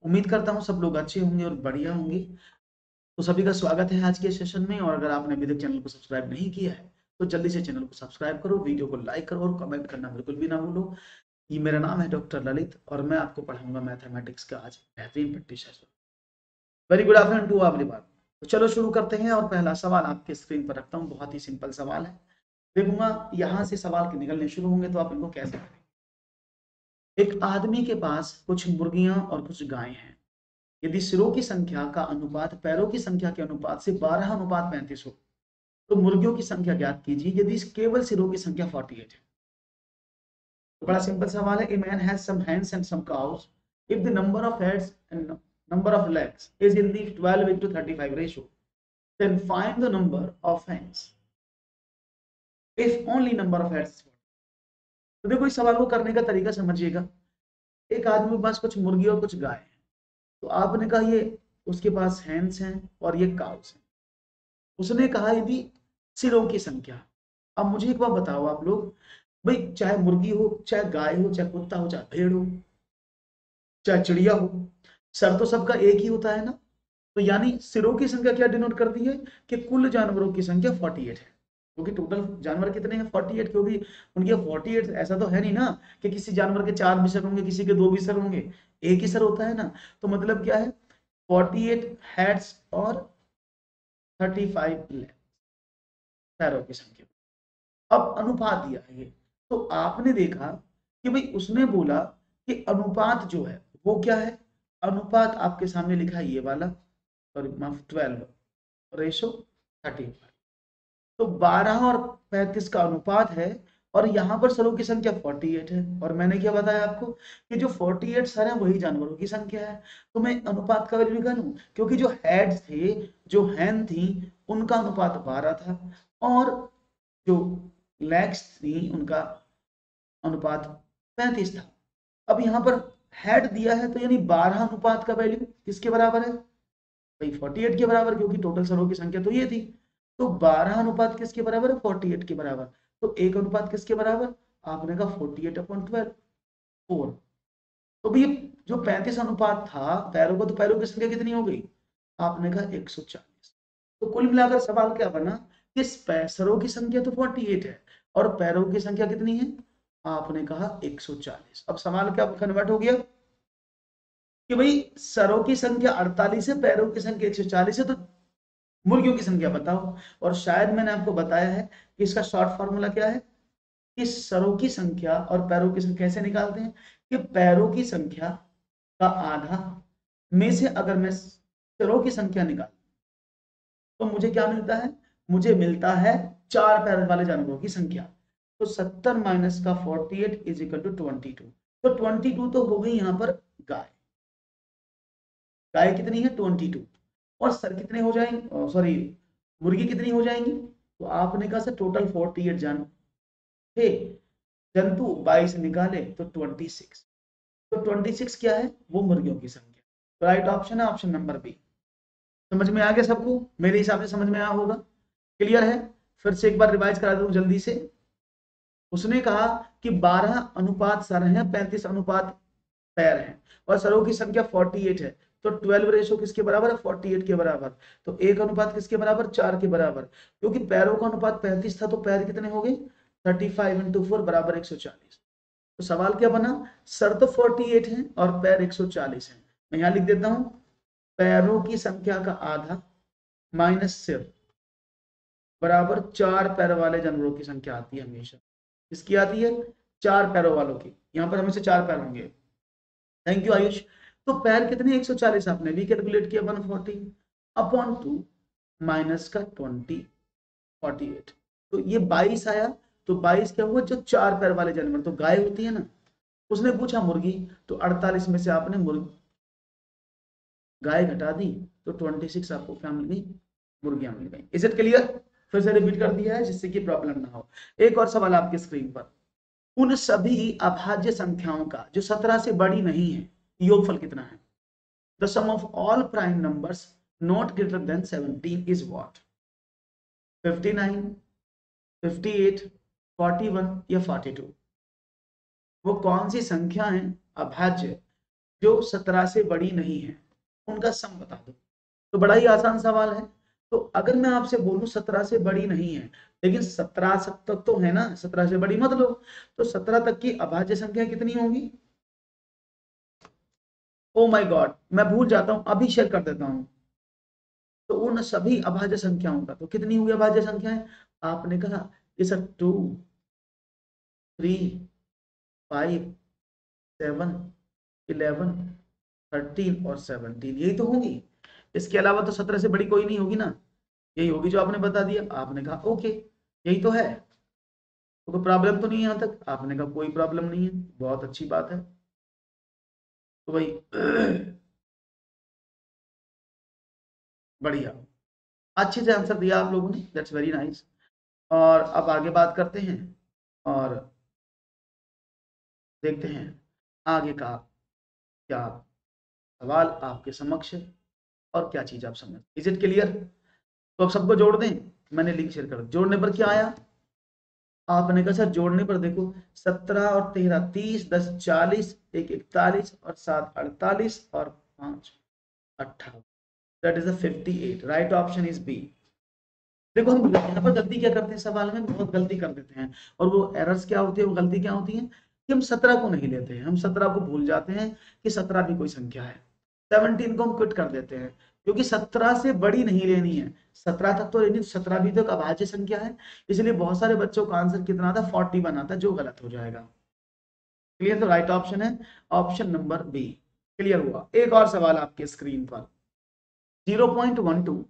उम्मीद करता हूँ सब लोग अच्छे होंगे और बढ़िया होंगे। तो सभी का स्वागत है आज के सेशन में। और अगर आपने अभी तक चैनल को सब्सक्राइब नहीं किया है तो जल्दी से चैनल को सब्सक्राइब करो, वीडियो को लाइक करो और कमेंट करना बिल्कुल भी ना भूलो। ये मेरा नाम है डॉक्टर ललित और मैं आपको पढ़ाऊंगा मैथमेटिक्स का आज बेहतरीन practice. Very good afternoon to everyone. तो चलो शुरू करते हैं और पहला सवाल आपके स्क्रीन पर रखता हूँ। बहुत ही सिंपल सवाल है, देखूंगा यहाँ से सवाल के निकलने शुरू होंगे तो आप इनको कैसे करेंगे। एक आदमी के पास कुछ मुर्गियां और कुछ गायें हैं। यदि सिरों की संख्या का अनुपात पैरों की संख्या के अनुपात से 12:35 हो तो मुर्गियों की संख्या ज्ञात कीजिए यदि केवल सिरों की संख्या 48 है। तो बड़ा सिंपल सवाल है। A man has some hens and some cows if the number of heads and number of legs is in the 12:35 ratio then find the number of hens if only number of heads। तो देखो इस सवाल को करने का तरीका समझिएगा। एक आदमी के पास कुछ मुर्गी और कुछ गाय है, तो आपने कहा ये उसके पास हैंस हैं और ये काउस हैं। उसने कहा यदि सिरों की संख्या। अब मुझे एक बात बताओ आप लोग, भाई चाहे मुर्गी हो, चाहे गाय हो, चाहे कुत्ता हो, चाहे भेड़ हो, चाहे चिड़िया हो, सर तो सबका एक ही होता है ना। तो यानी सिरों की संख्या क्या डिनोट करती है कि कुल जानवरों की संख्या 48 है। क्योंकि टोटल जानवर कितने हैं 48, क्योंकि उनके 48 ऐसा तो है नहीं ना कि किसी जानवर के 4 बिसर होंगे, किसी के 2 बिसर होंगे, एक ही सर होता है ना। तो मतलब क्या है 48 हेड्स और 35 लेग्स, पैरों की संख्या। अब अनुपात दिया है ये, तो आपने देखा कि भाई उसने बोला कि अनुपात जो है वो क्या है। अनुपात आपके सामने लिखा है ये वाला, सॉरी माफ 12:35। तो 12 और 35 का अनुपात है और यहाँ पर सरों की संख्या 48 है। और मैंने क्या बताया आपको कि जो 48 सर है वही जानवरों की संख्या है। तो मैं अनुपात का वैल्यू निकालूं, क्योंकि जो हेड्स थे, जो हैन थी, उनका अनुपात 12 था और जो लेग्स थी उनका अनुपात 35 था। अब यहाँ पर हेड दिया है तो यानी 12 अनुपात का वैल्यू किसके बराबर है भाई 48 के बराबर, क्योंकि टोटल सरों की संख्या तो ये थी। तो 12 अनुपात किसके बराबर है 48 के बराबर। तो एक अनुपात किसके बराबर, आपने कहा 48/12 4। तो भी जो 35 अनुपात था पैरों का, तो पैरों की संख्या कितनी हो गई, आपने कहा 140। तो कुल मिलाकर सवाल क्या बना कि सरों की संख्या तो 48 है और पैरों की संख्या कितनी है, आपने कहा 140। अब सवाल क्या कन्वर्ट हो गया कि भाई सरों की संख्या 48 है, पैरों की संख्या 140 है, तो मुर्गियों की संख्या बताओ। और शायद मैंने आपको बताया है कि इसका शॉर्ट फॉर्मूला क्या है कि सरों की संख्या और पैरों की संख्या कैसे निकालते हैं कि पैरों की संख्या का आधा में से अगर मैं सरों की संख्या निकाल तो मुझे क्या मिलता है, मुझे मिलता है 4 पैर वाले जानवरों की संख्या। तो 70 माइनस का 48 इज इक्वल टू 22। तो 22 तो हो गई यहाँ पर गाय। गाय कितनी है 22 और सर कितने हो जाएंगे, सॉरी मुर्गी कितनी हो जाएंगी। तो आपने कहा सर टोटल 48 जान थे, जंतु 22 निकाले तो 26। तो 26 क्या है, वो मुर्गियों की संख्या। तो राइट ऑप्शन है ऑप्शन नंबर बी। समझ में आ गया सबको, मेरे हिसाब से समझ में आया होगा। क्लियर है, फिर से एक बार रिवाइज करा दूं जल्दी से। उसने कहा कि 12 अनुपात सर हैं, 35 अनुपात पैर हैं और सरों की संख्या 48 है। तो 12 रेशो किसके बराबर है 48 के बराबर। तो एक अनुपात किसके बराबर 4 के बराबर। क्योंकि पैरों का अनुपात 35 था तो पैर कितने हो गए 35 इंटू 4 बराबर 140। तो सवाल क्या बना, सर तो 48 है और पैर 140 है। मैं यहां लिख देता हूं पैरों की संख्या का आधा माइनस सिर बराबर 4 पैर वाले जानवरों की संख्या आती है हमेशा। किसकी आती है, 4 पैरों वालों की। यहां पर हमेशा 4 पैर होंगे। Thank you Ayush. तो पैर कितने 140 आपने भी कैलकुलेट किया 140 अपॉन 2 माइनस का 20 48। तो ये 22 आया। तो 22 क्या हुआ, जो 4 पैर वाले जानवर तो गाय होती है ना। उसने पूछा मुर्गी, तो 48 में से आपने मुर्गी गाय घटा दी तो 26 आपको क्या मिल गई, मुर्गियां मिल गई। इज इट क्लियर, फिर से रिपीट कर दिया है जिससे कि प्रॉब्लम ना हो। एक और सवाल आपकी स्क्रीन पर, उन सभी अभाज्य संख्याओं का जो 17 से बड़ी नहीं है योगफल कितना है। The sum of all prime numbers not greater than 17 is what. 59, 58, 41 या 42। वो कौन सी संख्या है अभाज्य जो 17 से बड़ी नहीं है उनका सम बता दो। तो बड़ा ही आसान सवाल है। तो अगर मैं आपसे बोलूं 17 से बड़ी नहीं है, लेकिन 17 तक तो है ना, 17 से बड़ी मत लो, तो 17 तक की अभाज्य संख्या कितनी होगी? ओ माय गॉड, मैं भूल जाता हूं, अभी शेयर कर देता हूं। तो उन सभी अभाज्य संख्याओं का तो कितनी हुई अभाज्य संख्याएं? आपने कहा कि सर 2, 3, 5, 7, 11, 13 और 17, यही तो होंगी। इसके अलावा तो 17 से बड़ी कोई नहीं होगी ना, यही होगी जो आपने बता दिया। आपने कहा ओके, यही तो है, तो कोई प्रॉब्लम तो नहीं है यहाँ तक? आपने कहा कोई प्रॉब्लम नहीं है, बहुत अच्छी बात है। तो भाई बढ़िया, अच्छे से आंसर दिया आप लोगों ने, दैट्स वेरी नाइस। और अब आगे बात करते हैं और देखते हैं आगे का क्या सवाल आपके समक्ष है और क्या चीज आप समझ। Is it clear? तो अब सबको जोड़ दें, मैंने लिंक शेयर कर, जोड़ने पर क्या आया? आपने कहा सर जोड़ने पर देखो, 17 और 13 30, 10 40, 1 41 और 7 48 और 5 58, that is 58। Right option is B. देखो हम यहाँ पर गलती क्या करते हैं, सवाल में बहुत गलती कर देते हैं, और वो एरर्स क्या होती है, वो गलती क्या होती है कि हम 17 को नहीं लेते हैं, हम 17 को भूल जाते हैं कि 17 भी कोई संख्या है। 17 को हम क्विट कर देते हैं, क्योंकि 17 से बड़ी नहीं लेनी है, 17 तक तो लेनी, 17 भी तो एक अभाज्य संख्या है। इसलिए बहुत सारे बच्चों का आंसर कितना था, 40 बनाता, जो गलत हो जाएगा। क्लियर? तो राइट ऑप्शन है ऑप्शन नंबर बी। क्लियर हुआ? एक और सवाल आपके स्क्रीन पर, 0.12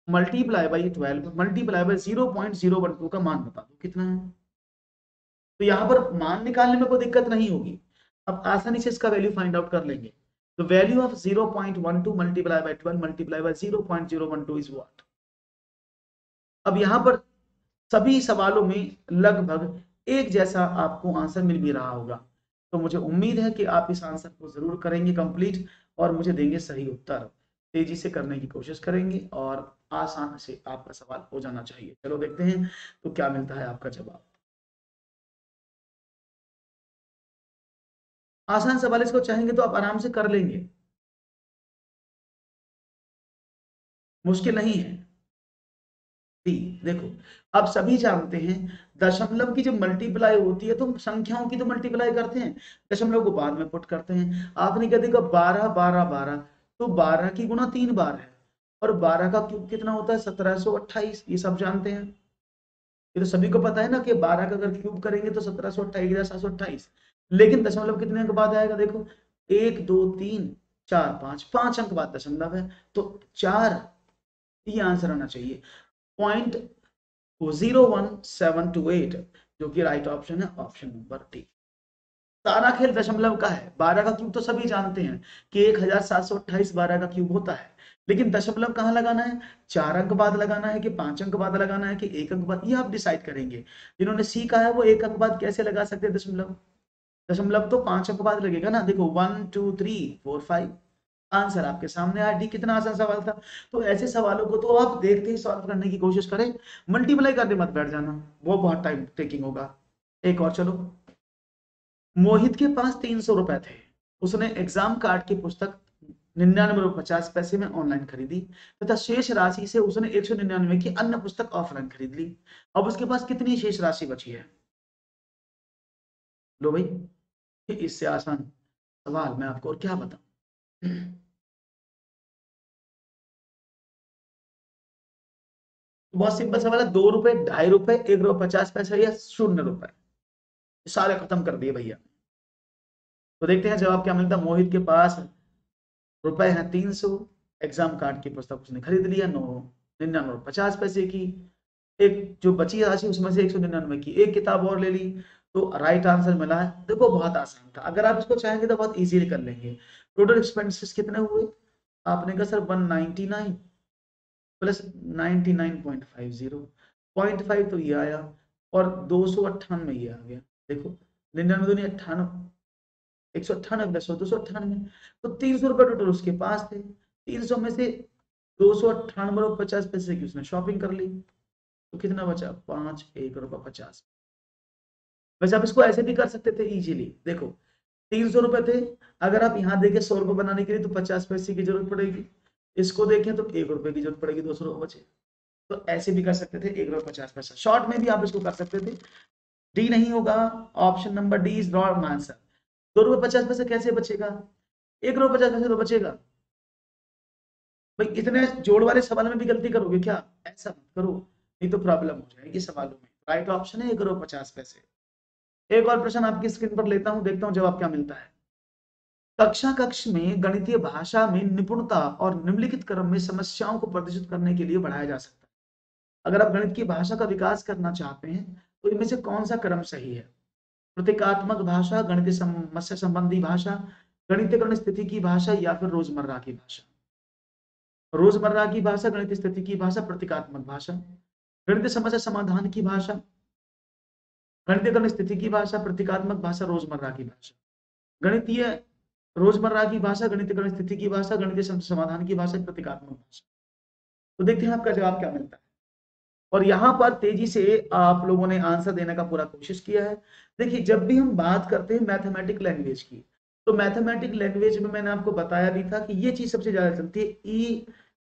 मल्टीप्लाई बाई 12 मल्टीप्लाई बाई 0.012 का मान बता दो कितना है। तो यहां पर मान निकालने में कोई दिक्कत नहीं होगी, अब आसानी से इसका वैल्यू फाइंड आउट कर लेंगे। तो value of 0.12 multiply by 12 multiply by 0.012 is what? अब यहां पर सभी सवालों में लगभग एक जैसा आपको आंसर मिल भी रहा होगा, तो मुझे उम्मीद है कि आप इस आंसर को जरूर करेंगे कंप्लीट और मुझे देंगे सही उत्तर। तेजी से करने की कोशिश करेंगे और आसान से आपका सवाल हो जाना चाहिए। चलो देखते हैं तो क्या मिलता है आपका जवाब। आसान सवाल, इसको चाहेंगे तो आप आराम से कर लेंगे, मुश्किल नहीं है। डी, देखो, आप सभी जानते हैं दशमलव की जब मल्टीप्लाई होती है तो संख्याओं की तो मल्टीप्लाई करते हैं, दशमलव को बाद में पुट करते हैं। आपने क्या देखा, 12 12 12, तो 12 की गुणा 3 बार है, और 12 का क्यूब कितना होता है, 1728, ये सब जानते हैं। ये तो सभी को पता है ना कि 12 का अगर क्यूब करेंगे तो 1728, लेकिन दशमलव कितने के बाद आएगा, देखो 1 2 3 4 5, 5 अंक बाद दशमलव है, तो 4, ये आंसर आना चाहिए। 0.01728, जो कि राइट ऑप्शन है ऑप्शन नंबर डी। सारा खेल दशमलव का है। 12 का क्यूब तो सभी जानते हैं कि 1728 12 का क्यूब होता है, लेकिन दशमलव कहाँ लगाना है, 4 अंक बाद लगाना है कि 5 अंक बाद लगाना है कि 1 अंक बाद, ये आप डिसाइड करेंगे। जिन्होंने सी कहा है वो 1 अंक बाद कैसे लगा सकते हैं दशमलव, दशमलव तो 5 अंक बाद लगेगा ना। देखो 1 2 3 4 5, आंसर आपके सामने आया डी। कितना आसान सवाल था। तो ऐसे सवालों को तो आप देखते ही सॉल्व करने की कोशिश करें, मल्टीप्लाई करने मत बैठ जाना, वो बहुत टाइम टेकिंग होगा। एक और चलो, मोहित के पास 300 रुपए थे, उसने एग्जाम कार्ड की पुस्तक 99 रुपये 50 पैसे में ऑनलाइन खरीदी तथा शेष राशि से उसने 199 की अन्य पुस्तक ऑफलाइन खरीद ली। अब उसके पास कितनी शेष राशि बची है? लो भाई, इससे आसान सवाल मैं आपको और क्या बताऊं। बहुत सिंपल सवाल है, 2 रुपए, 2.5 रुपए, 1 रुपया 50 पैसा या 0 रुपए, सारे खत्म कर दिए भैया। तो देखते हैं जवाब क्या मिलता है। मोहित के पास रुपए हैं 300, एग्जाम कार्ड की पुस्तक उसने खरीद लिया 99 रुपये 50 पैसे की, एक जो बची राशि उसमें से 199 की एक किताब और ले ली, तो राइट आंसर मिला है। देखो बहुत आसान था, अगर आप इसको चाहेंगे तो बहुत इजीली कर लेंगे। टोटल एक्सपेंसेस कितने हुए? आपने कहा सर 199 प्लस 99.50, 0.5 तो ये आया, और 298 ये आ गया। देखो 99 दूनी 98, 198 प्लस 298, तो 300 रुपये टोटल उसके पास थे। 300 में से 298 रुपये 50 पैसे की उसने शॉपिंग कर ली, तो कितना बचा, 5 1 रुपया 50। वैसे आप इसको ऐसे भी कर सकते थे इजीली। देखो 300 रुपए थे, अगर आप यहाँ देखें 100 रुपए बनाने के लिए तो 50 पैसे की जरूरत पड़ेगी, इसको देखें तो 1 रुपए की जरूरत पड़ेगी, 200 रुपए बचे। तो ऐसे भी कर सकते थे, 1 रुपये 50 पैसा। शॉर्ट में भी आप इसको कर सकते थे। डी नहीं होगा, option number D is wrong answer. 2 रुपये 50 पैसे कैसे बचेगा, 1 रुपये 50 पैसे तो बचेगा भाई। इतने जोड़ वाले सवाल में भी गलती करोगे क्या, ऐसा मत करो, नहीं तो प्रॉब्लम हो जाएगी सवालों में। राइट ऑप्शन है 1 रुपये 50 पैसे। एक और प्रश्न आपकी स्क्रीन पर लेता हूं, देखता हूं जवाब क्या मिलता है। कक्ष में गणितीय भाषा में निपुणता और निम्नलिखित क्रम में समस्याओं को प्रदर्शित करने के लिए बढ़ाया जा सकता है। अगर आप गणित की भाषा का विकास करना चाहते हैं तो इनमें से कौन सा क्रम सही है? प्रतीकात्मक भाषा, गणितीय समस्या संबंधी भाषा, गणितीय स्थिति की भाषा, या फिर रोजमर्रा की भाषा? रोजमर्रा की भाषा, गणितीय स्थिति की भाषा, प्रतीकात्मक भाषा, गणितीय समस्या समाधान की भाषा, गणितीय स्थिति की भाषा, प्रतीकात्मक भाषा, रोजमर्रा की भाषा। गणितीय रोजमर्रा की भाषा, गणितीय स्थिति की भाषा, गणितीय समाधान की भाषा, प्रतीकात्मक भाषा। तो देखते हैं आपका जवाब क्या मिलता है। और यहाँ पर तेजी से आप लोगों ने आंसर देने का पूरा कोशिश किया है। देखिए, जब भी हम बात करते हैं मैथमेटिक लैंग्वेज की, तो मैथमेटिक लैंग्वेज में मैंने आपको बताया भी था कि ये चीज सबसे ज्यादा चलती है,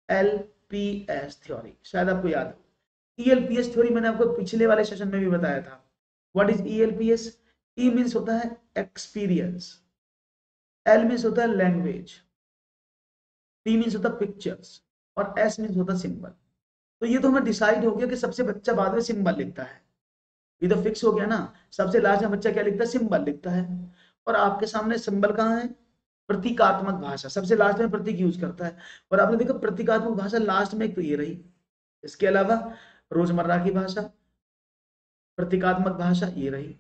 ELPS थ्योरी। शायद आपको याद हो, ELPS थ्योरी मैंने आपको पिछले वाले सेशन में भी बताया था। What is ELPS? E means होता है एक्सपीरियंस, L मीन्स होता है लैंग्वेज, P मीन्स होता है पिक्चर्स, और S मीन्स होता है सिंबल। तो ये तो हमें डिसाइड हो गया कि सबसे बच्चा बाद में सिंबल लिखता है, ये तो फिक्स हो गया ना। सबसे लास्ट में बच्चा क्या लिखता है, सिंबल लिखता है। और आपके सामने सिंबल कहाँ है, प्रतीकात्मक भाषा, सबसे लास्ट में प्रतीक यूज करता है। और आपने देखा प्रतीकात्मक भाषा लास्ट में तो ये रही। इसके अलावा रोजमर्रा की भाषा, प्रतीकात्मक भाषा ये रही,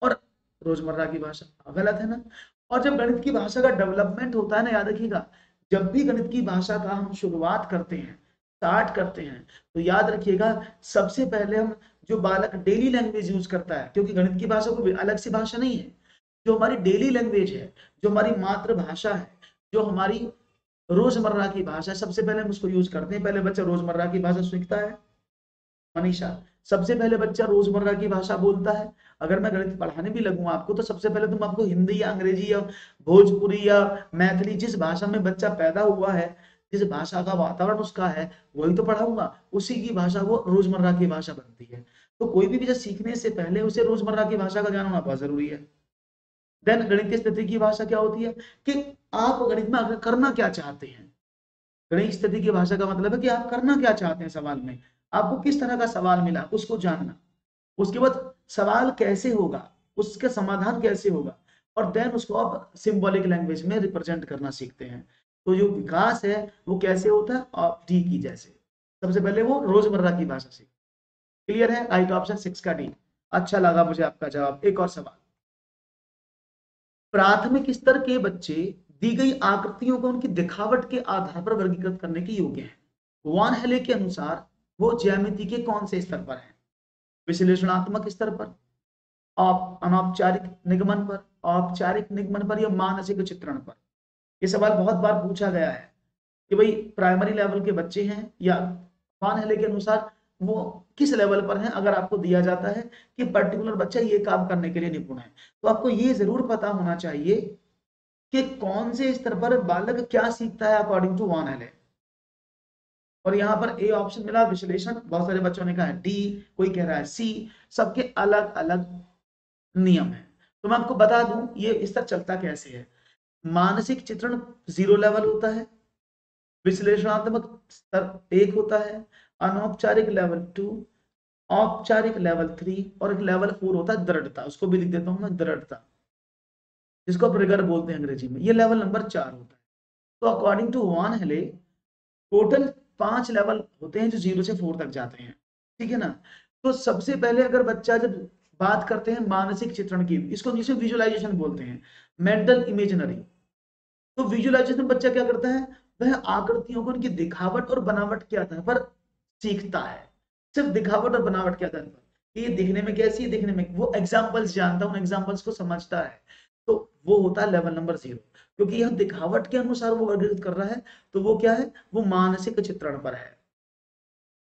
और रोजमर्रा की भाषा। गलत है ना। और जब गणित की भाषा का डेवलपमेंट होता है ना, याद रखिएगा, जब भी गणित की भाषा का हम शुरुआत करते हैं, स्टार्ट करते हैं, तो याद रखिएगा सबसे पहले हम जो बालक डेली लैंग्वेज यूज करता है, क्योंकि गणित की भाषा कोई अलग सी भाषा नहीं है, जो हमारी डेली लैंग्वेज है, जो हमारी मातृभाषा है, जो हमारी रोजमर्रा की भाषा है, सबसे पहले हम उसको यूज करते हैं। पहले बच्चा रोजमर्रा की भाषा सीखता है। मनीषा, सबसे पहले बच्चा रोजमर्रा की भाषा बोलता है। अगर मैं गणित पढ़ाने भी लगूंगा आपको, तो सबसे पहले तुम आपको हिंदी या अंग्रेजी या भोजपुरी या मैथिली, जिस भाषा में बच्चा पैदा हुआ है, जिस भाषा का वातावरण उसका है, वही तो पढ़ाऊंगा। उसी की भाषा वो रोजमर्रा की भाषा बनती है। तो कोई भी चीज सीखने से पहले उसे रोजमर्रा की भाषा का ज्ञान होना बहुत जरूरी है। देन गणितीय स्थिति की भाषा क्या होती है, कि आप गणित में आगे करना क्या चाहते हैं। गणित स्थिति की भाषा का मतलब है कि आप करना क्या चाहते हैं सवाल में, आपको किस तरह का सवाल मिला उसको जानना। उसके बाद सवाल कैसे होगा, उसका समाधान कैसे होगा, और देन उसको आप सिंबॉलिक लैंग्वेज में रिप्रेजेंट करना सीखते हैं। तो जो विकास है वो कैसे होता है, आप डी की जैसे, सबसे पहले वो रोजमर्रा की भाषा सीख। क्लियर है, राइट ऑप्शन 6 का डी। अच्छा लगा मुझे आपका जवाब। एक और सवाल, प्राथमिक स्तर के बच्चे दी गई आकृतियों को उनकी दिखावट के आधार पर वर्गीकृत करने के योग्य हैं। वान हेले के अनुसार वो ज्यामिति के कौन से स्तर पर हैं? विश्लेषणात्मक स्तर पर, अनौपचारिक निगमन पर, औपचारिक निगमन पर, या मानसिक चित्रण पर? ये सवाल बहुत बार पूछा गया है कि भाई प्राइमरी लेवल के बच्चे हैं, या वान हेले के अनुसार वो किस लेवल पर हैं। अगर आपको दिया जाता है कि पर्टिकुलर बच्चा ये काम करने के लिए निपुण है, तो आपको ये जरूर पता होना चाहिए कि कौन से स्तर पर बालक क्या सीखता है अकॉर्डिंग टू वान हेले। और यहाँ पर ए ऑप्शन मिला विश्लेषण, बहुत सारे बच्चों ने कहा है डी, कोई कह रहा है सी। सबके अलग अलग नियम है। तो मैं आपको बता दूं ये स्तर चलता कैसे है। मानसिक चित्रण 0 लेवल होता है, विश्लेषणात्मक स्तर 1 होता है, अनौपचारिक लेवल 2, औपचारिक लेवल 3, और एक लेवल 4 होता है दृढ़ता। उसको भी लिख देता हूं मैं, दृढ़ता, जिसको आप रिगर बोलते हैं अंग्रेजी में। ये लेवल नंबर 4 होता है। तो अकॉर्डिंग टू वान हेले टोटल 5 लेवल होते हैं जो 0 से 4 तक जाते हैं, ठीक है ना। तो सबसे पहले अगर बच्चा, जब बात करते हैं मानसिक चित्रण की, इसको इंग्लिश में विजुअलाइजेशन बोलते हैं, मेंटल इमेजिनरी। तो विजुअलाइजेशन में बच्चा क्या करता है, वह आकृतियों को उनकी दिखावट और बनावट के आधार पर सीखता है। सिर्फ दिखावट और बनावट के आधार पर, ये दिखने में कैसी है, दिखने में, वो एग्जाम्पल्स जानता है, उन एग्जाम्पल्स को समझता है। तो वो होता है लेवल नंबर 0, क्योंकि यह दिखावट के अनुसार वो वर्गीकृत कर रहा है। तो वो क्या है, वो मानसिक चित्रण पर है,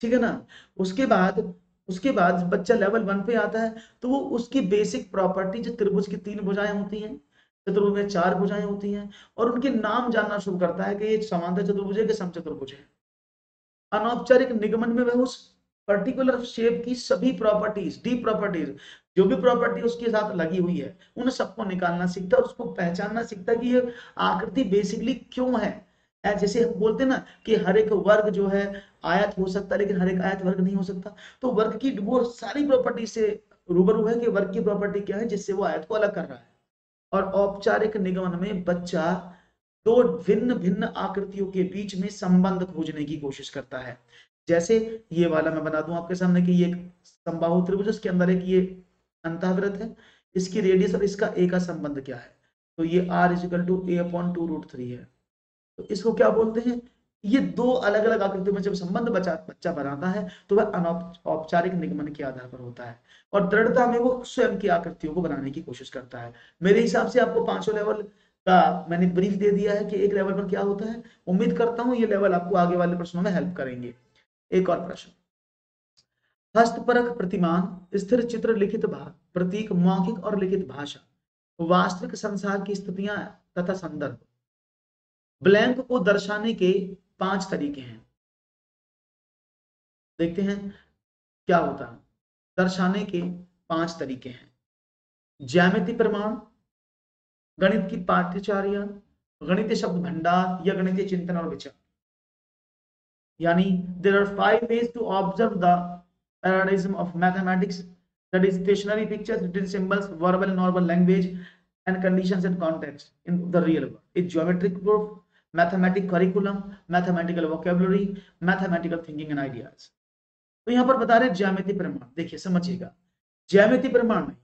ठीक है ना। उसके बाद उसके बाद जब बच्चा लेवल 1 पे आता है तो वो उसकी बेसिक प्रॉपर्टी, जो त्रिभुज की 3 भुजाएं होती हैं, चतुर्भुज में 4 भुजाएं होती हैं, और उनके नाम जानना शुरू करता है कि ये समांतर चतुर्भुज है कि समचतुर्भुज है। अनौपचारिक निगमन में वह उस पर्टिकुलर शेप की सभी प्रॉपर्टीज, डी प्रॉपर्टीज, जो भी प्रॉपर्टी उसके साथ लगी हुई है, उन सबको निकालना सीखता है, उसको पहचानना सीखता है कि ये आकृति बेसिकली क्यों है। जैसे हम बोलते हैं ना कि हर एक वर्ग जो है आयत हो सकता है, लेकिन हर एक आयत वर्ग नहीं हो सकता। तो वर्ग की वो सारी प्रॉपर्टी से रूबरू है कि वर्ग की प्रॉपर्टी क्या है जिससे वो आयत को अलग कर रहा है। और औपचारिक निगमन में बच्चा दो भिन्न भिन्न आकृतियों के बीच में संबंध खोजने की कोशिश करता है। जैसे ये वाला मैं बना दूं आपके सामने कि ये एक समबाहु त्रिभुज, इसके अंदर एक ये अंतःवृत्त है, इसकी रेडियस और इसका ए का संबंध क्या है, तो ये r is equal to A upon 2√3 है। तो इसको क्या बोलते हैं, ये दो अलग अलग आकृतियों में जब संबंध बच्चा बनाता है तो वह अनौपचारिक निगमन के आधार पर होता है, और दृढ़ता में वो स्वयं की आकृतियों को बनाने की कोशिश करता है। मेरे हिसाब से आपको पांचों लेवल का मैंने ब्रीफ दे दिया है कि एक लेवल पर क्या होता है। उम्मीद करता हूं ये लेवल आपको आगे वाले प्रश्नों में हेल्प करेंगे। एक और प्रश्न, हस्तपरक प्रतिमान, स्थिर चित्र, लिखित प्रतीक, मौखिक और लिखित भाषा, वास्तविक संसार की स्थितियां तथा संदर्भ, ब्लैंक को दर्शाने के 5 तरीके हैं। देखते हैं क्या होता है। दर्शाने के 5 तरीके हैं। ज्यामिति प्रमाण, गणित की पाठ्यचर्या, गणितीय शब्द भंडार या गणितीय चिंतन और विचार। यानी there are 5 ways to observe the paradigm of mathematics, that is stationary pictures, written symbols, verbal and oral language, and conditions and context in the real world. It's geometric proof, mathematical curriculum, mathematical vocabulary, mathematical thinking and ideas. तो यहां पर बता रहे ज्यामिति प्रमाण, देखिए समझिएगा। ज्यामिति प्रमाण में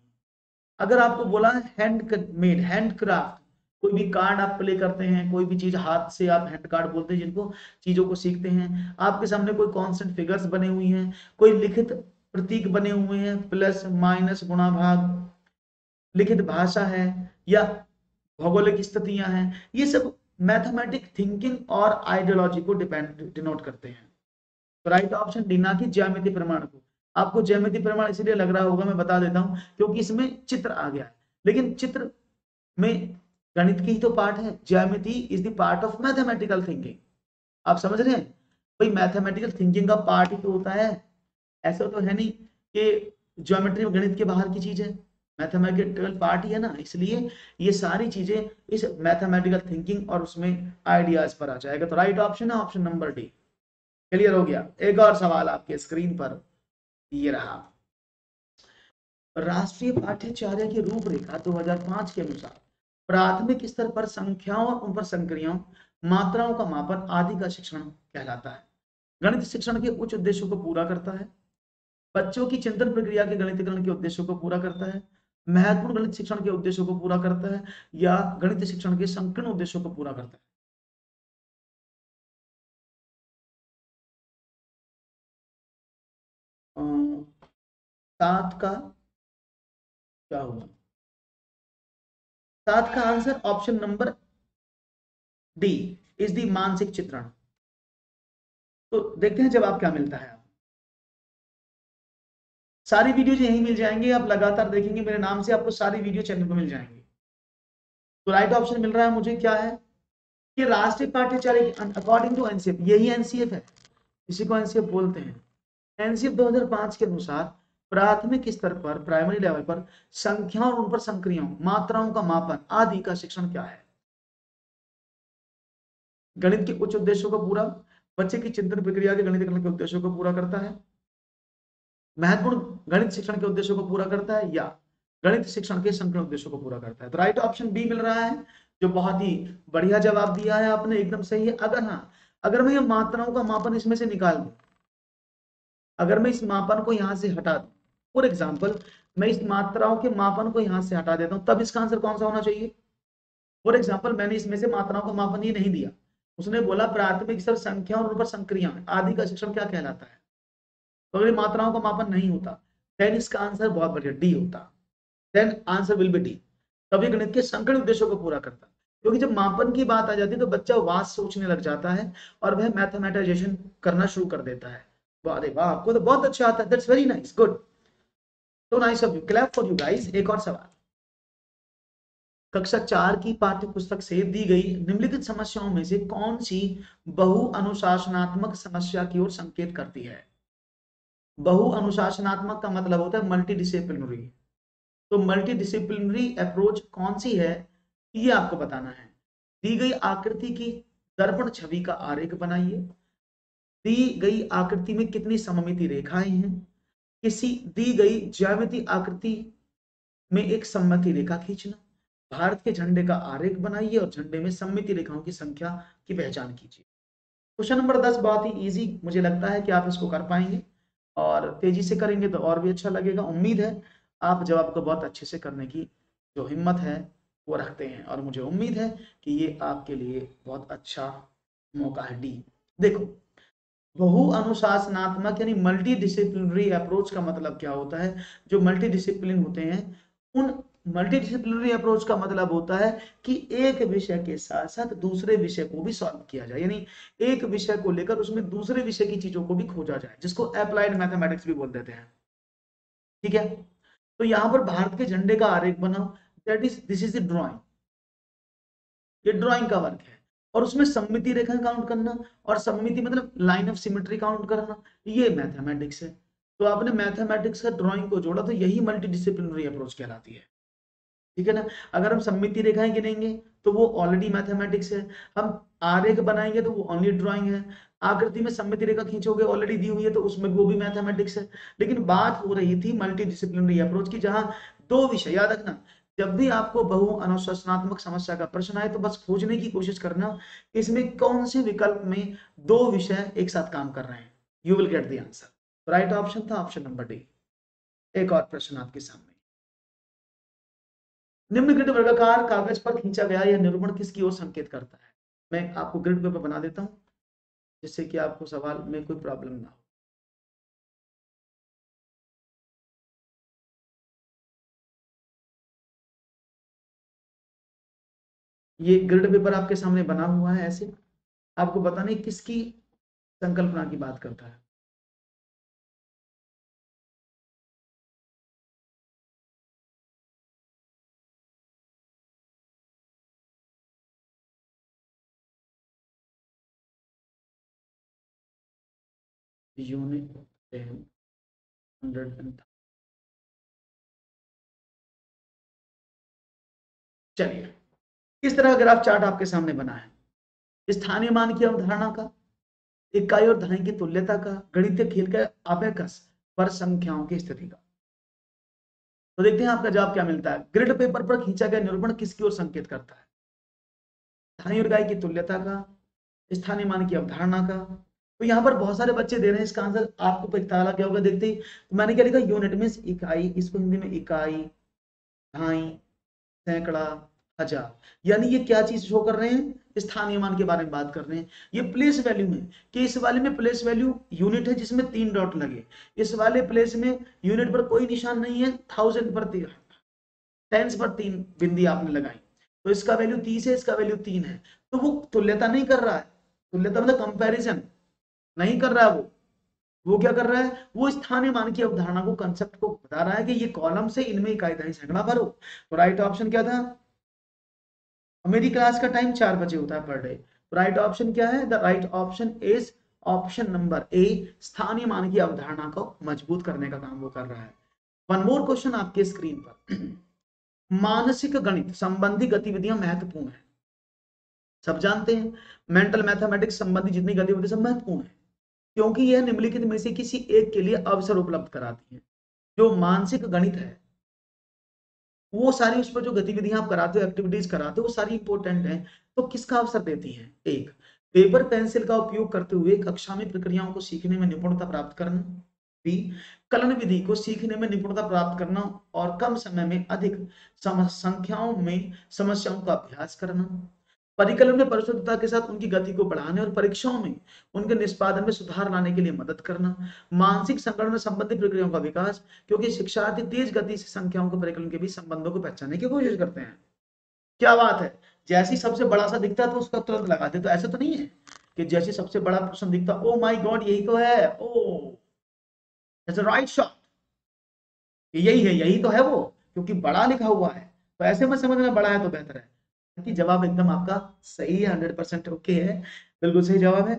अगर आपको बोला है हैंड मेड, हैंड क्राफ्ट, कोई भी कार्ड आप प्ले करते हैं, कोई भी चीज हाथ से, आप हैंड कार्ड बोलते हैं जिनको, चीजों को सीखते हैं, आपके सामने कोई कांस्टेंट फिगर्स बने हुई हैं, कोई लिखित प्रतीक बने हुए हैं, प्लस माइनस गुणा भाग, लिखित भाषा है या भौगोलिक स्थितियां हैं, ये सब मैथमेटिक थिंकिंग और आइडियोलॉजी को डिनोट करते हैं। तो राइट ऑप्शन डी, ना कि ज्यामिति प्रमाण को। आपको ज्यामिति प्रमाण इसलिए लग रहा होगा, मैं बता देता हूं, क्योंकि इसमें चित्र आ गया है, लेकिन चित्र में गणित की ही तो पार्ट है। ज्यामिति is the part of mathematical thinking. आप समझ रहे हैं भाई, मैथमेटिकल थिंकिंग का पार्ट ही तो होता है। ऐसा तो है नहीं कि ज्योमेट्री में गणित के बाहर की चीज है, मैथमेटिकल पार्ट ही है ना, इसलिए ये सारी चीजें इस मैथमेटिकल थिंकिंग और उसमें आइडियाज पर आ जाएगा। तो राइट ऑप्शन है ऑप्शन नंबर डी। क्लियर हो गया। एक और सवाल आपके स्क्रीन पर ये रहा। राष्ट्रीय पाठ्यचर्या की रूपरेखा 2005 के अनुसार प्राथमिक स्तर पर संख्याओं और उन पर संक्रियाओं, मात्राओं का मापन आदि का शिक्षण कहलाता है। गणित शिक्षण के उच्च उद्देश्यों को पूरा करता है, बच्चों की चिंतन प्रक्रिया के गणितीकरण के उद्देश्यों को पूरा करता है, महत्वपूर्ण गणित शिक्षण के उद्देश्यों को पूरा करता है, या गणित शिक्षण के संकीर्ण उद्देश्यों को पूरा करता है। 7 का क्या होगा? 7 का answer option number D is the मानसिक चित्रण। तो देखते हैं जवाब क्या मिलता है। सारी वीडियोज यहीं मिल जाएंगे, आप लगातार देखेंगे मेरे नाम से, आपको सारी वीडियो चैनल पर मिल जाएंगे। तो राइट ऑप्शन मिल रहा है मुझे क्या है कि राष्ट्रीय पाठ्यचर्या अकॉर्डिंग टू एनसीएफ, यही एनसीएफ है, इसी को एनसीएफ बोलते हैं। एनसीएफ 2005 के अनुसार प्राथमिक स्तर पर, प्राइमरी लेवल पर संख्याओं और उन पर संक्रियाओं, मात्राओं का मापन आदि का शिक्षण क्या है? गणित के उच्च उद्देश्यों को पूरा, बच्चे की चिंतन प्रक्रिया के गणितीकरण के उद्देश्यों को पूरा करता है, महत्वपूर्ण गणित शिक्षण के उद्देश्यों को पूरा करता है, या गणित शिक्षण के संकीर्ण उद्देश्यों को पूरा करता है। तो राइट ऑप्शन बी मिल रहा है, जो बहुत ही बढ़िया जवाब दिया है आपने, एकदम सही है। अगर मैं ये मात्राओं का मापन इसमें से निकाल दूं, अगर मैं इस मापन को यहां से हटा दूं, फॉर एग्जाम्पल मैं इस मात्राओं के मापन को यहां से हटा देता हूं, तब इसका आंसर कौन सा होना चाहिए? फॉर एग्जाम्पल मैंने इसमें से मात्राओं का मापन ही नहीं दिया, उसने बोला प्राथमिक स्तर संख्या और उन पर संक्रिया आदि का शिक्षण क्या कहलाता है, तो अगर मात्राओं का मापन नहीं होता देन इसका आंसर बहुत बढ़िया डी होता, then answer will be D. तभी गणित के संकीर्ण उद्देश्यों को पूरा करता, क्योंकि जब मापन की बात आ जाती है तो बच्चा वास्ट सोचने लग जाता है और वह मैथमेटाइजेशन करना शुरू कर देता है। अरे वाह, आपको तो बहुत अच्छा आता है, दैट्स वेरी नाइस, गुड, तो nice of you, clap for you guys. एक और सवाल, कक्षा 4 की पाठ्य पुस्तक से दी गई निम्नलिखित समस्याओं में से कौन सी बहु अनुशासनात्मक समस्या की ओर संकेत करती है? बहु अनुशासनात्मक का मतलब होता है मल्टी डिसिप्लिनरी। तो मल्टी डिसिप्लिनरी अप्रोच कौन सी है, ये आपको बताना है। दी गई आकृति की दर्पण छवि का आरेख बनाइए। दी गई आकृति में कितनी सममिति रेखाएं हैं? किसी दी गई ज्यामिति आकृति में एक सममिति रेखा खींचना। भारत के झंडे का आरेख बनाइए और झंडे में सममिति रेखाओं की संख्या की पहचान कीजिए। क्वेश्चन नंबर 10 बहुत ही इजी मुझे लगता है कि आप इसको कर पाएंगे, और तेजी से करेंगे तो और भी अच्छा लगेगा। उम्मीद है आप जवाब को बहुत अच्छे से करने की जो हिम्मत है वो रखते हैं, और मुझे उम्मीद है कि ये आपके लिए बहुत अच्छा मौका है। डी देखो, बहु अनुशासनात्मक यानी मल्टी डिसिप्लिनरी अप्रोच का मतलब क्या होता है? जो मल्टी डिसिप्लिन होते हैं, उन मल्टी डिसिप्लिनरी अप्रोच का मतलब होता है कि एक विषय के साथ साथ दूसरे विषय को भी सॉल्व किया जाए, यानी एक विषय को लेकर उसमें दूसरे विषय की चीजों को भी खोजा जाए, जिसको अप्लाइड मैथमेटिक्स भी बोल देते हैं। ठीक है, तो यहां पर भारत के झंडे का आरेख बनाओ, that is this is the drawing, ये ड्राइंग का वर्क है, और उसमें सममिति रेखा काउंट करना, और सममिति मतलब लाइन ऑफ सिमेट्री काउंट करना, ये मैथमेटिक्स है। तो आपने मैथमेटिक्स का ड्राइंग को जोड़ा, तो यही मल्टी डिसिप्लिनरी अप्रोच कहलाती है। ठीक है ना? अगर हम सममिति रेखाएं गिनेंगे तो वो ऑलरेडी मैथमेटिक्स है, हम आरेख बनाएंगे तो वो ओनली ड्राइंग है, आकृति में सममिति रेखा खींचोगे ऑलरेडी दी हुई है तो उसमें वो भी मैथमेटिक्स है। लेकिन बात हो रही थी मल्टी डिसिप्लिनरी अप्रोच की, जहां दो विषय, याद रखना, जब भी आपको बहु अनुशासनात्मक समस्या का प्रश्न आए तो बस खोजने की कोशिश करना इसमें कौन से विकल्प में दो विषय एक साथ काम कर रहे हैं, you will get the answer. Right option था ऑप्शन नंबर डी। एक और प्रश्न आपके सामने, निम्नलिखित वर्गाकार कागज पर खींचा गया यह निरूपण किसकी ओर संकेत करता है? मैं आपको ग्रिड पेपर बना देता हूं जिससे कि आपको सवाल में कोई प्रॉब्लम ना हो। ये ग्रिड पेपर आपके सामने बना हुआ है ऐसे, आपको बताने किसकी संकल्पना की बात करता है। यूनिट 100। चलिए, इस तरह का ग्राफ चार्ट आपके सामने बना है। स्थानीय मान की अवधारणा का, इकाई और धनाई की तुल्यता का, गणितीय खेल का अबेकस पर संख्याओं की स्थिति का। तो देखते हैं आपका जवाब क्या मिलता है। ग्रिड पेपर पर खींचा गया निरूपण किसकी ओर संकेत करता है? स्थानीय और इकाई की तुल्यता का, स्थानीय मान की अवधारणा का। तो यहाँ पर बहुत सारे बच्चे दे रहे हैं, इसका आंसर आपको पता लग गया होगा देखते ही। तो मैंने क्या लिखा, यूनिट मींस इकाई, इसको हिंदी में इकाई, ढाई, सैकड़ा, हजार, यानी ये क्या चीज शो कर रहे हैं? स्थानीय मान के बारे में बात कर रहे हैं। ये प्लेस वैल्यू है कि इस वाले में प्लेस वैल्यू यूनिट है जिसमें 3 डॉट लगे, इस वाले प्लेस में यूनिट पर कोई निशान नहीं है, थाउजेंड पर टेंस पर 3 बिंदी आपने लगाई, तो इसका वैल्यू 30 है, इसका वैल्यू 3 है। तो वो तुल्यता नहीं कर रहा है, तुल्यता मतलब कंपैरिजन नहीं कर रहा है, वो क्या कर रहा है, वो स्थानीय मान की अवधारणा को, कंसेप्ट को बता रहा है कि ये कॉलम से इनमें इकाई दहाई सैकड़ा भरो। तो राइट ऑप्शन क्या था? मेरी क्लास का टाइम 4 बजे होता है पर डे, तो राइट ऑप्शन क्या है? The right option is option number A, स्थानीय मान की अवधारणा को मजबूत करने का काम वो कर रहा है। वन मोर क्वेश्चन आपके स्क्रीन पर, मानसिक गणित संबंधी गतिविधियां महत्वपूर्ण है, सब जानते हैं मेंटल मैथमेटिक्स संबंधी जितनी गतिविधि सब महत्वपूर्ण है, क्योंकि यह निम्नलिखित में से किसी एक के लिए अवसर उपलब्ध कराती है। जो मानसिक गणित है वो सारी, उस पर जो गतिविधियां आप कराते हो, एक्टिविटीज कराते हो, वो सारी इंपॉर्टेंट है। तो किसका अवसर देती है? एक, पेपर पेंसिल का उपयोग करते हुए कक्षा में प्रक्रियाओं को सीखने में निपुणता प्राप्त करना। बी, कलन विधि को सीखने में निपुणता प्राप्त करना और कम समय में अधिक संख्याओं में समस्याओं का अभ्यास करना। परिकलन में परिशुद्धता के साथ उनकी गति को बढ़ाने और परीक्षाओं में उनके निष्पादन में सुधार लाने के लिए मदद करना। मानसिक संगठन में संबंधित प्रक्रियाओं का विकास, क्योंकि शिक्षार्थी तेज गति से संख्याओं के परिकलन के बीच संबंधों को पहचानने की कोशिश करते हैं। क्या बात है, जैसे ही सबसे बड़ा सा दिखता है तो उसका तुरंत लगाते, तो ऐसा तो नहीं है कि जैसे सबसे बड़ा प्रश्न दिखता, ओ माय गॉड यही तो है, ओ दैट्स अ राइट शॉट, यही है, यही तो है वो, क्योंकि बड़ा लिखा हुआ है, तो ऐसे में समझना बड़ा है तो बेहतर है कि जवाब एकदम आपका सही है, 100% ओके है, बिल्कुल सही जवाब है।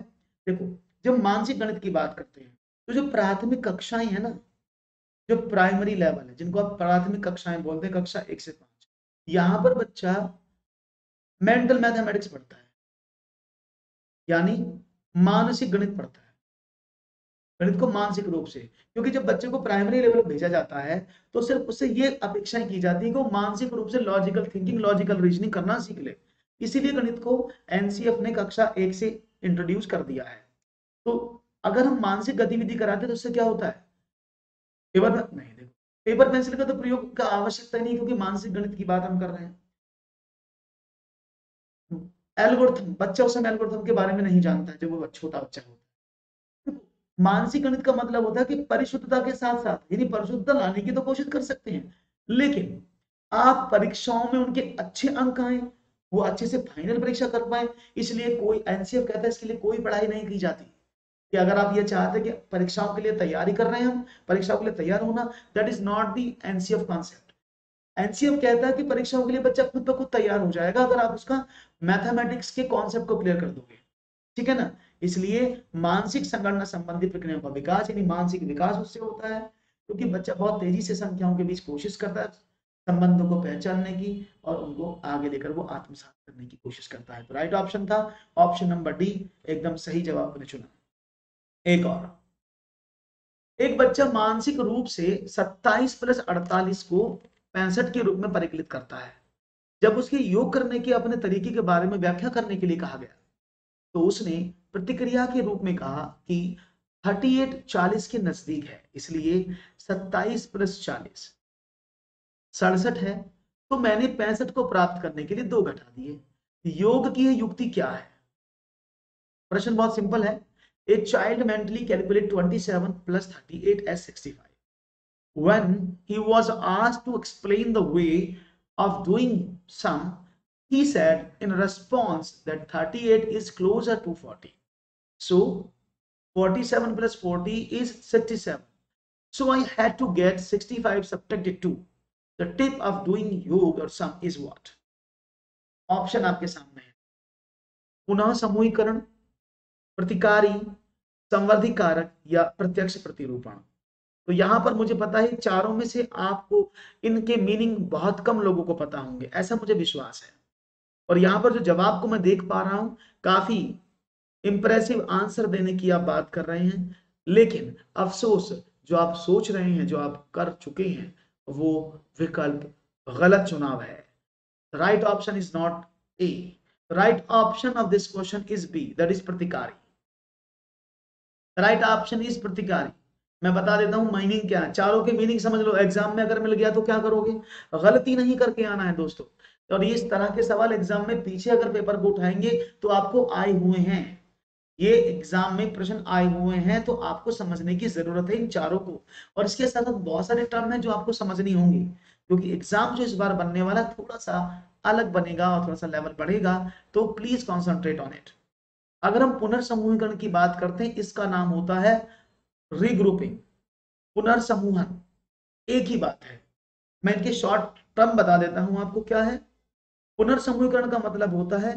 देखो, जब मानसिक गणित की बात करते हैं तो जो प्राथमिक कक्षाएं है ना, जो प्राइमरी लेवल है, जिनको आप प्राथमिक कक्षाएं बोलते हैं, कक्षा 1 से 5, यहाँ पर बच्चा मेंटल मैथमेटिक्स पढ़ता है, यानी मानसिक गणित पढ़ता है, गणित को मानसिक रूप से, क्योंकि जब बच्चे को प्राइमरी लेवल भेजा जाता है तो सिर्फ उससे ये अपेक्षाएं की जाती है कि वो मानसिक रूप से लॉजिकल थिंकिंग, लॉजिकल रीजनिंग करना सीख ले। इसीलिए गणित को एनसीएफ ने कक्षा 1 से इंट्रोड्यूस कर दिया है। तो अगर हम मानसिक गतिविधि कराते हैं तो उससे क्या होता है, पेपर में नहीं, देखो पेपर पेंसिल का तो प्रयोग का आवश्यकता नहीं, क्योंकि मानसिक गणित की बात हम कर रहे हैं। एल्गोरिथम, बच्चा उस समय एल्गोरिथम के बारे में नहीं जानता है जब वो छोटा बच्चा होता है। मानसिक गणित का मतलब होता है कि परिशुद्धता के साथ साथ, यानी परिशुद्धता लाने की तो कोशिश कर सकते हैं, लेकिन आप परीक्षाओं में उनके अच्छे अंक आए, वो अच्छे से फाइनल परीक्षा कर पाए, इसलिए कोई एनसीएफ कहता है इसके लिए कोई पढ़ाई नहीं की जाती। कि अगर आप ये चाहते हैं कि परीक्षाओं के लिए तैयारी कर रहे हैं, हम परीक्षाओं के लिए तैयार होना, that is not the NCF concept. NCF कहता है कि परीक्षाओं के लिए बच्चा खुद ब खुद तैयार हो जाएगा अगर आप उसका मैथमेटिक्स के कॉन्सेप्ट को क्लियर कर दोगे, ठीक है ना। इसलिए मानसिक संगणना संबंधी प्रक्रियाओं का विकास, यानी मानसिक विकास उससे होता है, क्योंकि बच्चा बहुत तेजी से संख्याओं के बीच कोशिश करता है संबंधों को पहचानने की और उनको आगे लेकर वो आत्मसात करने की कोशिश करता है। तो राइट ऑप्शन था ऑप्शन नंबर डी, एकदम सही जवाब आपने चुना। एक और, एक बच्चा मानसिक रूप से 27 प्लस 48 को 65 के रूप में परिकलित करता है। जब उसके योग करने के अपने तरीके के बारे में व्याख्या करने के लिए कहा गया तो उसने प्रतिक्रिया के रूप में कहा कि 38 40 के नजदीक है, इसलिए 27 प्लस 40 67 है, तो मैंने 65 को प्राप्त करने के लिए 2 घटा दिए। योग की युक्ति क्या है? प्रश्न बहुत सिंपल है। A child mentally calculate 27 plus 38 as 65. When he was asked to explain the way of doing sum, he said in response that 38 is closer to 40. So 47 plus 40 is 67. So I had to get 65 subtracted 2. The tip of doing yoga or sum is what? Option आपके सामने है। पुनः समूहीकरण, प्रतिकारी, संवर्धी कारक या प्रत्यक्ष प्रतिरूपण। तो यहां पर मुझे पता है चारों में से आपको इनके मीनिंग बहुत कम लोगों को पता होंगे, ऐसा मुझे विश्वास है। और यहां पर जो जवाब को मैं देख पा रहा हूं, काफी इंप्रेसिव आंसर देने की आप बात कर रहे हैं, लेकिन अफसोस जो आप सोच रहे हैं, जो आप कर चुके हैं, वो विकल्प गलत चुनाव है। Right option is not A, right option of this question is B, that is प्रतिकारी। राइट ऑप्शन इज प्रतिकारी। मैं बता देता हूं मीनिंग क्या है, चारों के मीनिंग समझ लो, एग्जाम में अगर मिल गया तो क्या करोगे, गलती नहीं करके आना है दोस्तों। और इस तरह के सवाल एग्जाम में पीछे अगर पेपर को उठाएंगे तो आपको आए हुए हैं, ये एग्जाम में प्रश्न आए हुए हैं, तो आपको समझने की जरूरत है इन चारों को। और इसके साथ साथ बहुत सारे टर्म है जो आपको समझनी होंगी, क्योंकि एग्जाम जो इस बार बनने वाला थोड़ा सा अलग बनेगा और थोड़ा सा लेवल बढ़ेगा, तो प्लीज कॉन्सेंट्रेट ऑन इट। अगर हम पुनर्समूहीकरण की बात करते हैं, इसका नाम होता है रीग्रुपिंग, पुनर्समूहन, एक ही बात है। मैं इनके शॉर्ट टर्म बता देता हूं आपको क्या है। पुनर्समूहीकरण का मतलब होता है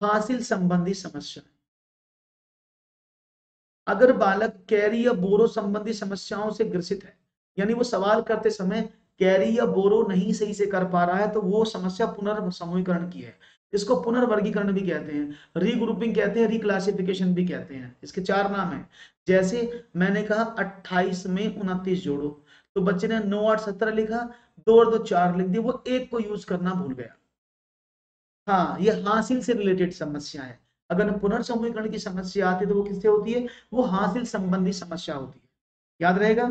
हासिल संबंधी समस्या। अगर बालक कैरी या बोरो संबंधी समस्याओं से ग्रसित है, यानी वो सवाल करते समय कैरी या बोरो नहीं सही से कर पा रहा है, तो वो समस्या पुनर्समूहीकरण की है। इसको पुनर्वर्गीकरण भी कहते हैं, रीग्रुपिंग कहते हैं, रिक्लासिफिकेशन भी कहते हैं। इसके 4 नाम हैं। जैसे मैंने कहा 28 में 29 जोड़ो, तो बच्चे ने 9 8 17 लिखा, 2 और 2 4 लिख दिया, वो एक को यूज करना भूल गया। हाँ, ये हासिल से रिलेटेड समस्या है। अगर पुनर्समूहीकरण की समस्या आती है तो वो किससे होती है, वो हासिल संबंधी समस्या होती है। याद रहेगा,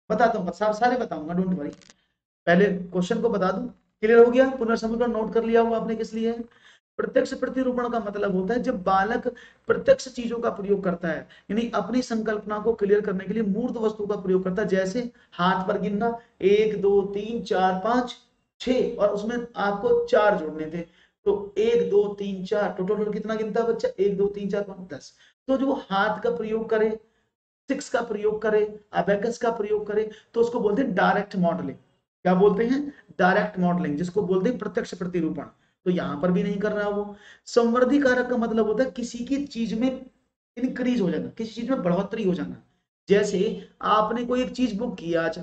बताता हूँ, सारे बताऊंगा, डोंट वरी। पहले क्वेश्चन को बता दूं, क्लियर हो गया, पुनर्समूहीकरण नोट कर लिया होगा आपने किस लिए है। प्रत्यक्ष प्रतिरूपण का मतलब होता है जब बालक प्रत्यक्ष चीजों का प्रयोग करता है, यानी अपनी संकल्पना को क्लियर करने के लिए मूर्त वस्तु का प्रयोग करता है। जैसे हाथ पर गिनना 1 2 3 4 5 6, और उसमें आपको 4 जोड़ने थे, तो 1 2 3 4 टोटल कितना गिनता है बच्चा, 1 2 3 4 5 10। तो जो हाथ का प्रयोग करे, सिक्स का प्रयोग करे, अबेकस का प्रयोग करे, तो उसको बोलते हैं डायरेक्ट मॉडलिंग। क्या बोलते हैं, डायरेक्ट मॉडलिंग, जिसको बोलते हैं प्रत्यक्ष प्रतिरूपण। तो यहां पर भी नहीं कर रहा वो। संवर्धी कारक का मतलब होता है किसी की चीज में इंक्रीज हो जाना, किसी चीज में बढ़ोतरी हो जाना। जैसे आपने कोई एक चीज बुक की आज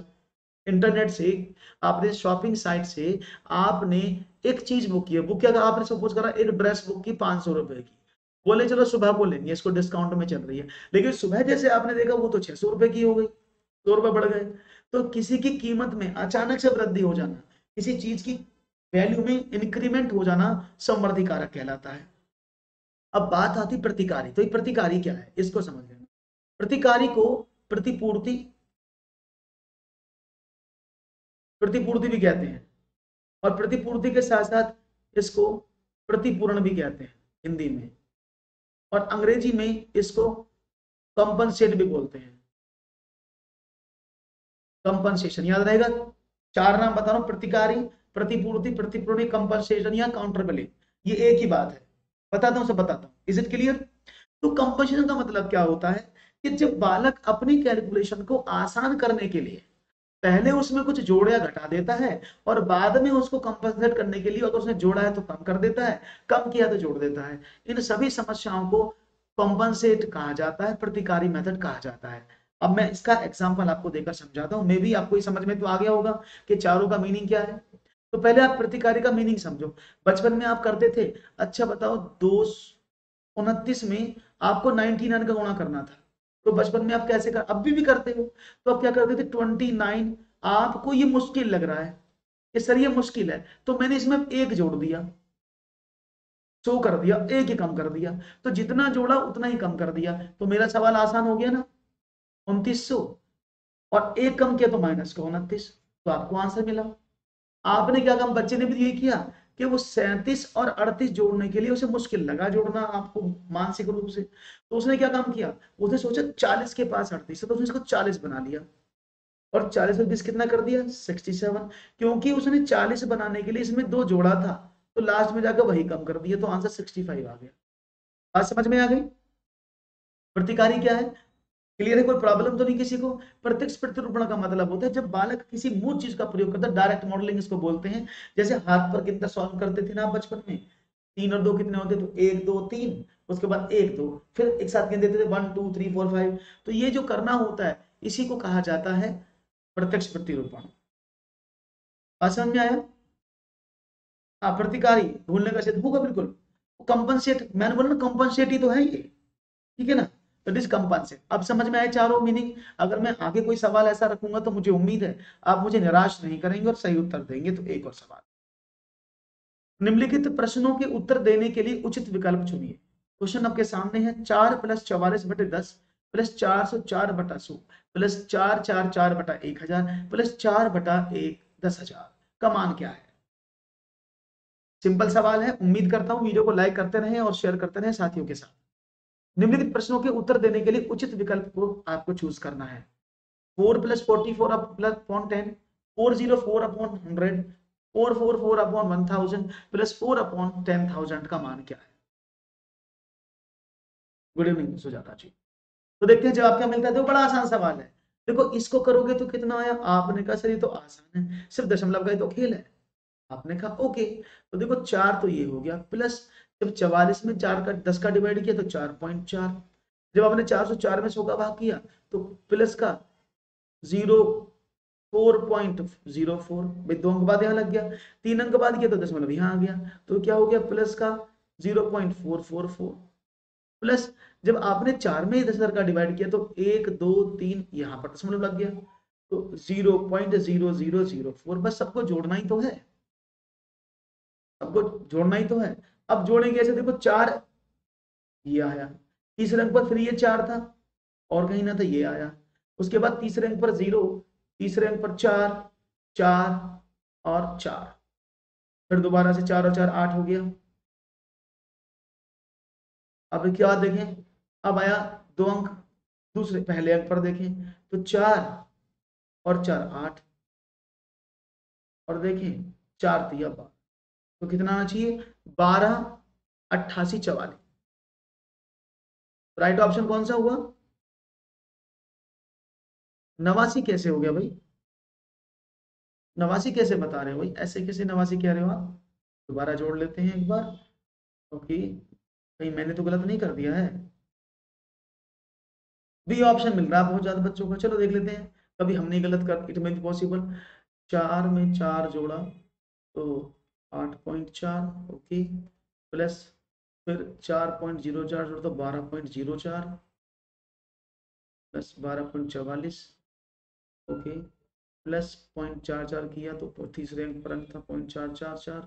इंटरनेट से, आपने शॉपिंग साइट से आपने एक चीज बुक की है, बुक किया, आपने सपोज करा एक ड्रेस बुक की 500 रुपए की, बोले चलो सुबह को लेंगे, इसको डिस्काउंट में चल रही है, लेकिन सुबह जैसे आपने देखा वो तो 600 रुपए की हो गई, 100 रुपए बढ़ गए। तो किसी की कीमत में अचानक से वृद्धि हो जाना, किसी चीज की वैल्यू में इंक्रीमेंट हो जाना संवर्धी कारक कहलाता है। अब बात आती प्रतिकारी, तो ये प्रतिकारी क्या है इसको समझ लेना। प्रतिकारी को प्रतिपूर्ति, प्रतिपूर्ति भी कहते हैं, और प्रतिपूर्ति के साथ साथ इसको प्रतिपूर्ण भी कहते हैं हिंदी में, और अंग्रेजी में इसको कंपनसेट भी बोलते हैं। कंपनसेशन याद रहेगा, चार नाम बता रहा हूं, प्रतिकारी, प्रतिपूर्ति, प्रतिपूर्ति, कंपनसेशन या काउंटर बिलिंग, ये एक ही बात है। बताता हूं, सब बताता हूं, इज इट क्लियर। तो कंपनसेशन का मतलब क्या होता है कि जब बालक अपनी कैलकुलेशन को आसान करने के लिए पहले उसमें कुछ जोड़ या घटा देता है, और बाद में उसको कंपनसेट करने के लिए अगर उसने जोड़ा है तो कम कर देता है, कम किया तो जोड़ देता है, इन सभी समस्याओं को कंपनसेट कहा जाता है, प्रतिकारी मेथड कहा जाता है। अब मैं इसका एग्जांपल आपको देकर समझाता हूं, मे भी आपको ये समझ में तो आ गया होगा कि चारों का मीनिंग क्या है। तो पहले आप प्रतिकारी का मीनिंग समझो। बचपन में आप करते थे, अच्छा बताओ 229 में आपको 99 का गुणा करना था, तो बचपन में आप कैसे कर, अभी भी करते हो, तो आप क्या करते थे 29, आपको ये मुश्किल लग रहा है कि सर ये मुश्किल है, तो मैंने इसमें एक जोड़ दिया, 100 कर दिया, एक ही कम कर दिया, तो जितना जोड़ा उतना ही कम कर दिया, तो मेरा सवाल आसान हो गया ना, 2900, और एक कम किया तो -29, तो आपको आंसर मिला। आपने क्या काम, बच्चे ने भी यही किया कि वो 37 और 38 जोड़ने के लिए उसे मुश्किल लगा जोड़ना आपको मानसिक रूप से, तो उसने क्या काम किया, उसने सोचा 40 के पास 38 है तो उसने इसको 40 बना लिया, और 40 और 20 कितना कर दिया 67, क्योंकि उसने 40 बनाने के लिए इसमें दो जोड़ा था, तो लास्ट में जाकर वही कम कर दिया, तो आंसर 65 आ गया। बात समझ में आ गई। प्रतिकारी क्या है, क्लियर है, कोई प्रॉब्लम तो नहीं किसी को। प्रत्यक्ष प्रतिरूपण का मतलब होता है जब बालक किसी मूल चीज का प्रयोग करता है, डायरेक्ट मॉडलिंग इसको बोलते हैं। जैसे हाथ पर गिनकर सॉल्व करते थे ना आप बचपन में, 3 और 2 कितने होते, तो 1 2 3, उसके बाद 1 2, फिर एक साथ गिन देते थे 1 2 3 4 5, तो ये जो करना होता है इसी को कहा जाता है प्रत्यक्ष प्रतिरूपण। बात समझ में आया। हाँ, प्रतिकारी भूलने का सिद्ध होगा बिल्कुल, कंपनसेट मैंने बोला ना, कंपनसेट ही तो है ये, ठीक है ना, तो दिस कंपनसेट। अब समझ में आए चारों मीनिंग। अगर मैं आगे कोई सवाल ऐसा रखूंगा तो मुझे उम्मीद है आप मुझे निराश नहीं करेंगे और सही उत्तर देंगे। तो एक और सवाल, निम्नलिखित प्रश्नों के उत्तर देने के लिए उचित विकल्प चुनिए। क्वेश्चन आपके सामने है, 4 + 44/10 +404/100 +4 4 4/1000 +4/1 10,000 का मान क्या है। सिंपल सवाल है, उम्मीद करता हूं वीडियो को लाइक करते रहें और शेयर करते रहें साथियों के साथ। निम्नलिखित प्रश्नों के उत्तर देने के लिए उचित विकल्प को आपको चूज करना है। 4 + 44/10, 404/100, 444/1000 +4/10,000 का मान क्या है। गुड इवनिंग सुजाता जी। तो देखते हैं जवाब क्या मिलता है। देखो बड़ा आसान सवाल है, देखो इसको करोगे तो कितना आया, आपने कहा सर ये तो आसान है, सिर्फ दशमलव का ही तो खेल है, आपने कहा ओके। तो देखो 4 तो ये हो गया, प्लस जब 44 में 4 का 10 का डिवाइड किया तो 4.4, जब आपने 404 में 100 का भाग किया तो प्लस का 04.04, भाई 2 अंक बाद यहाँ लग गया, 3 अंक बाद किया तो दशमलव यहाँ आ गया, तो क्या हो गया प्लस का 0.444, प्लस जब आपने 4 में 10,000 का डिवाइड किया तो 1 2 3 यहाँ पर दशमलव लग गया, तो 0.0004, बस सबको जोड़ना ही तो है, सबको जोड़ना ही तो है। अब जोड़ेंगे ऐसे, देखो 4 ये आया, तीसरे अंक पर फिर ये 4 था और कहीं ना था ये आया, उसके बाद तीसरे अंक पर 0, तीसरे अंक पर 4 4 और 4, फिर दोबारा से 4 और 4 8 हो गया। अब क्या देखें, अब आया 2 अंक दूसरे पहले अंक पर देखें तो 4 और 4 8, और देखें 4 3 12, तो कितना आना चाहिए? 12, 88, 44। राइट ऑप्शन कौन सा हुआ? 89 कैसे हो गया भाई? 89 कैसे बता रहे हो भाई? ऐसे कैसे 89 कह रहे हो आप? दोबारा जोड़ लेते हैं एक बार। ओके, कहीं मैंने तो गलत नहीं कर दिया है? बी ऑप्शन मिल रहा है बहुत ज्यादा बच्चों को। चलो देख लेते हैं, कभी हमने गलत कर, इट मे बी पॉसिबल। 4 में 4 जोड़ा तो 8.4, ओके, प्लस फिर 4.04 जोड़ा तो 12.04, प्लस 12.44, ओके, प्लस 0.44 किया तो तीसरे अंक पर अंक था 0.444,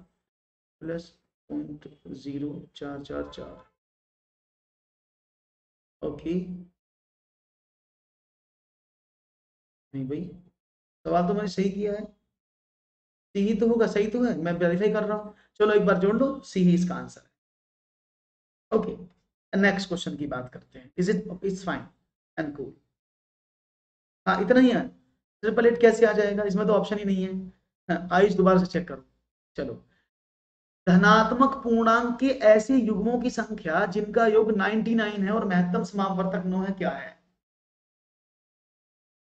प्लस 0.0444, ओके। नहीं भाई, सवाल तो मैंने सही किया है। सी ही तो होगा, सही तो है, मैं वेरीफाई कर रहा हूँ। चलो एक बार जोड़ लो, सी ही इसका आंसर है। ओके, नेक्स्ट क्वेश्चन की बात करते हैं। Is it it's fine and cool. हाँ इतना ही है। 888 कैसे आ जाएगा? इसमें तो ऑप्शन ही नहीं है। हाँ, आयुष दोबारा से चेक करो। चलो, धनात्मक पूर्णांक के ऐसे युग्मों की संख्या जिनका योग 99 है और महत्तम समापवर्तक 9 है, क्या है?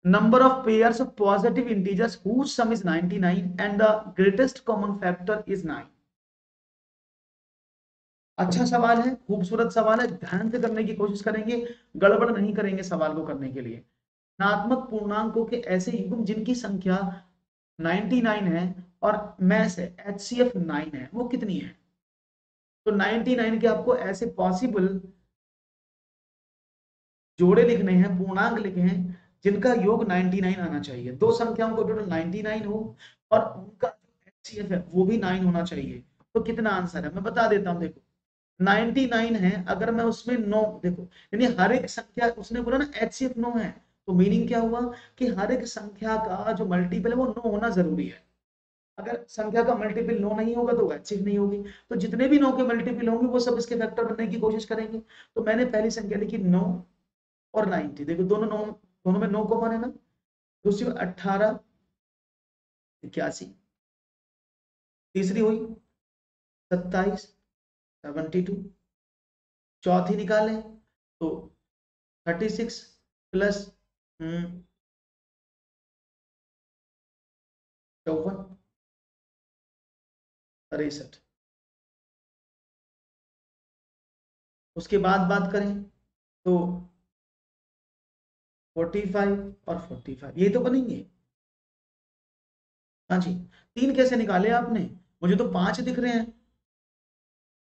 Number of pairs of positive integers whose sum is 99 and the greatest common factor is 9। अच्छा सवाल है, खूबसूरत सवाल है, ध्यान से करने की कोशिश करेंगे, गड़बड़ नहीं करेंगे सवाल को करने के लिए। धनात्मक पूर्णांकों के ऐसे युग्म जिनकी संख्या 99 है और मैस है, HCF 9 है, वो कितनी है? तो 99 के आपको ऐसे पॉसिबल जोड़े लिखने हैं, पूर्णांक लिखे हैं जिनका योग 99 आना चाहिए। दो संख्याओं को टोटल 99 हो और उनका HCF है वो भी 9 होना चाहिए। तो कितना आंसर है मैं बता देता हूं। देखो 99 है, अगर मैं उसमें 9 देखो, यानी हर एक संख्या, उसने बोला ना HCF 9 है, तो मीनिंग क्या हुआ कि हर एक संख्या का जो मल्टीपल है वो 9 होना जरूरी है। अगर संख्या का मल्टीपल 9 नहीं होगा तो HCF नहीं होगी। तो जितने भी 9 के मल्टीपल होंगे वो सब इसके फैक्टर बनने की कोशिश करेंगे। तो मैंने पहली संख्या लिखी 9 और 90। देखो दोनों 9, दोनों में 9 कॉमन है ना। दूसरी 18, 81। तीसरी हुई 27, 72। चौथी निकालें तो 36 प्लस 54, 63। उसके बाद बात करें तो 45 और 45, ये तो बनेंगे। हाँ जी, तीन कैसे निकाले आपने? मुझे तो पांच दिख रहे हैं।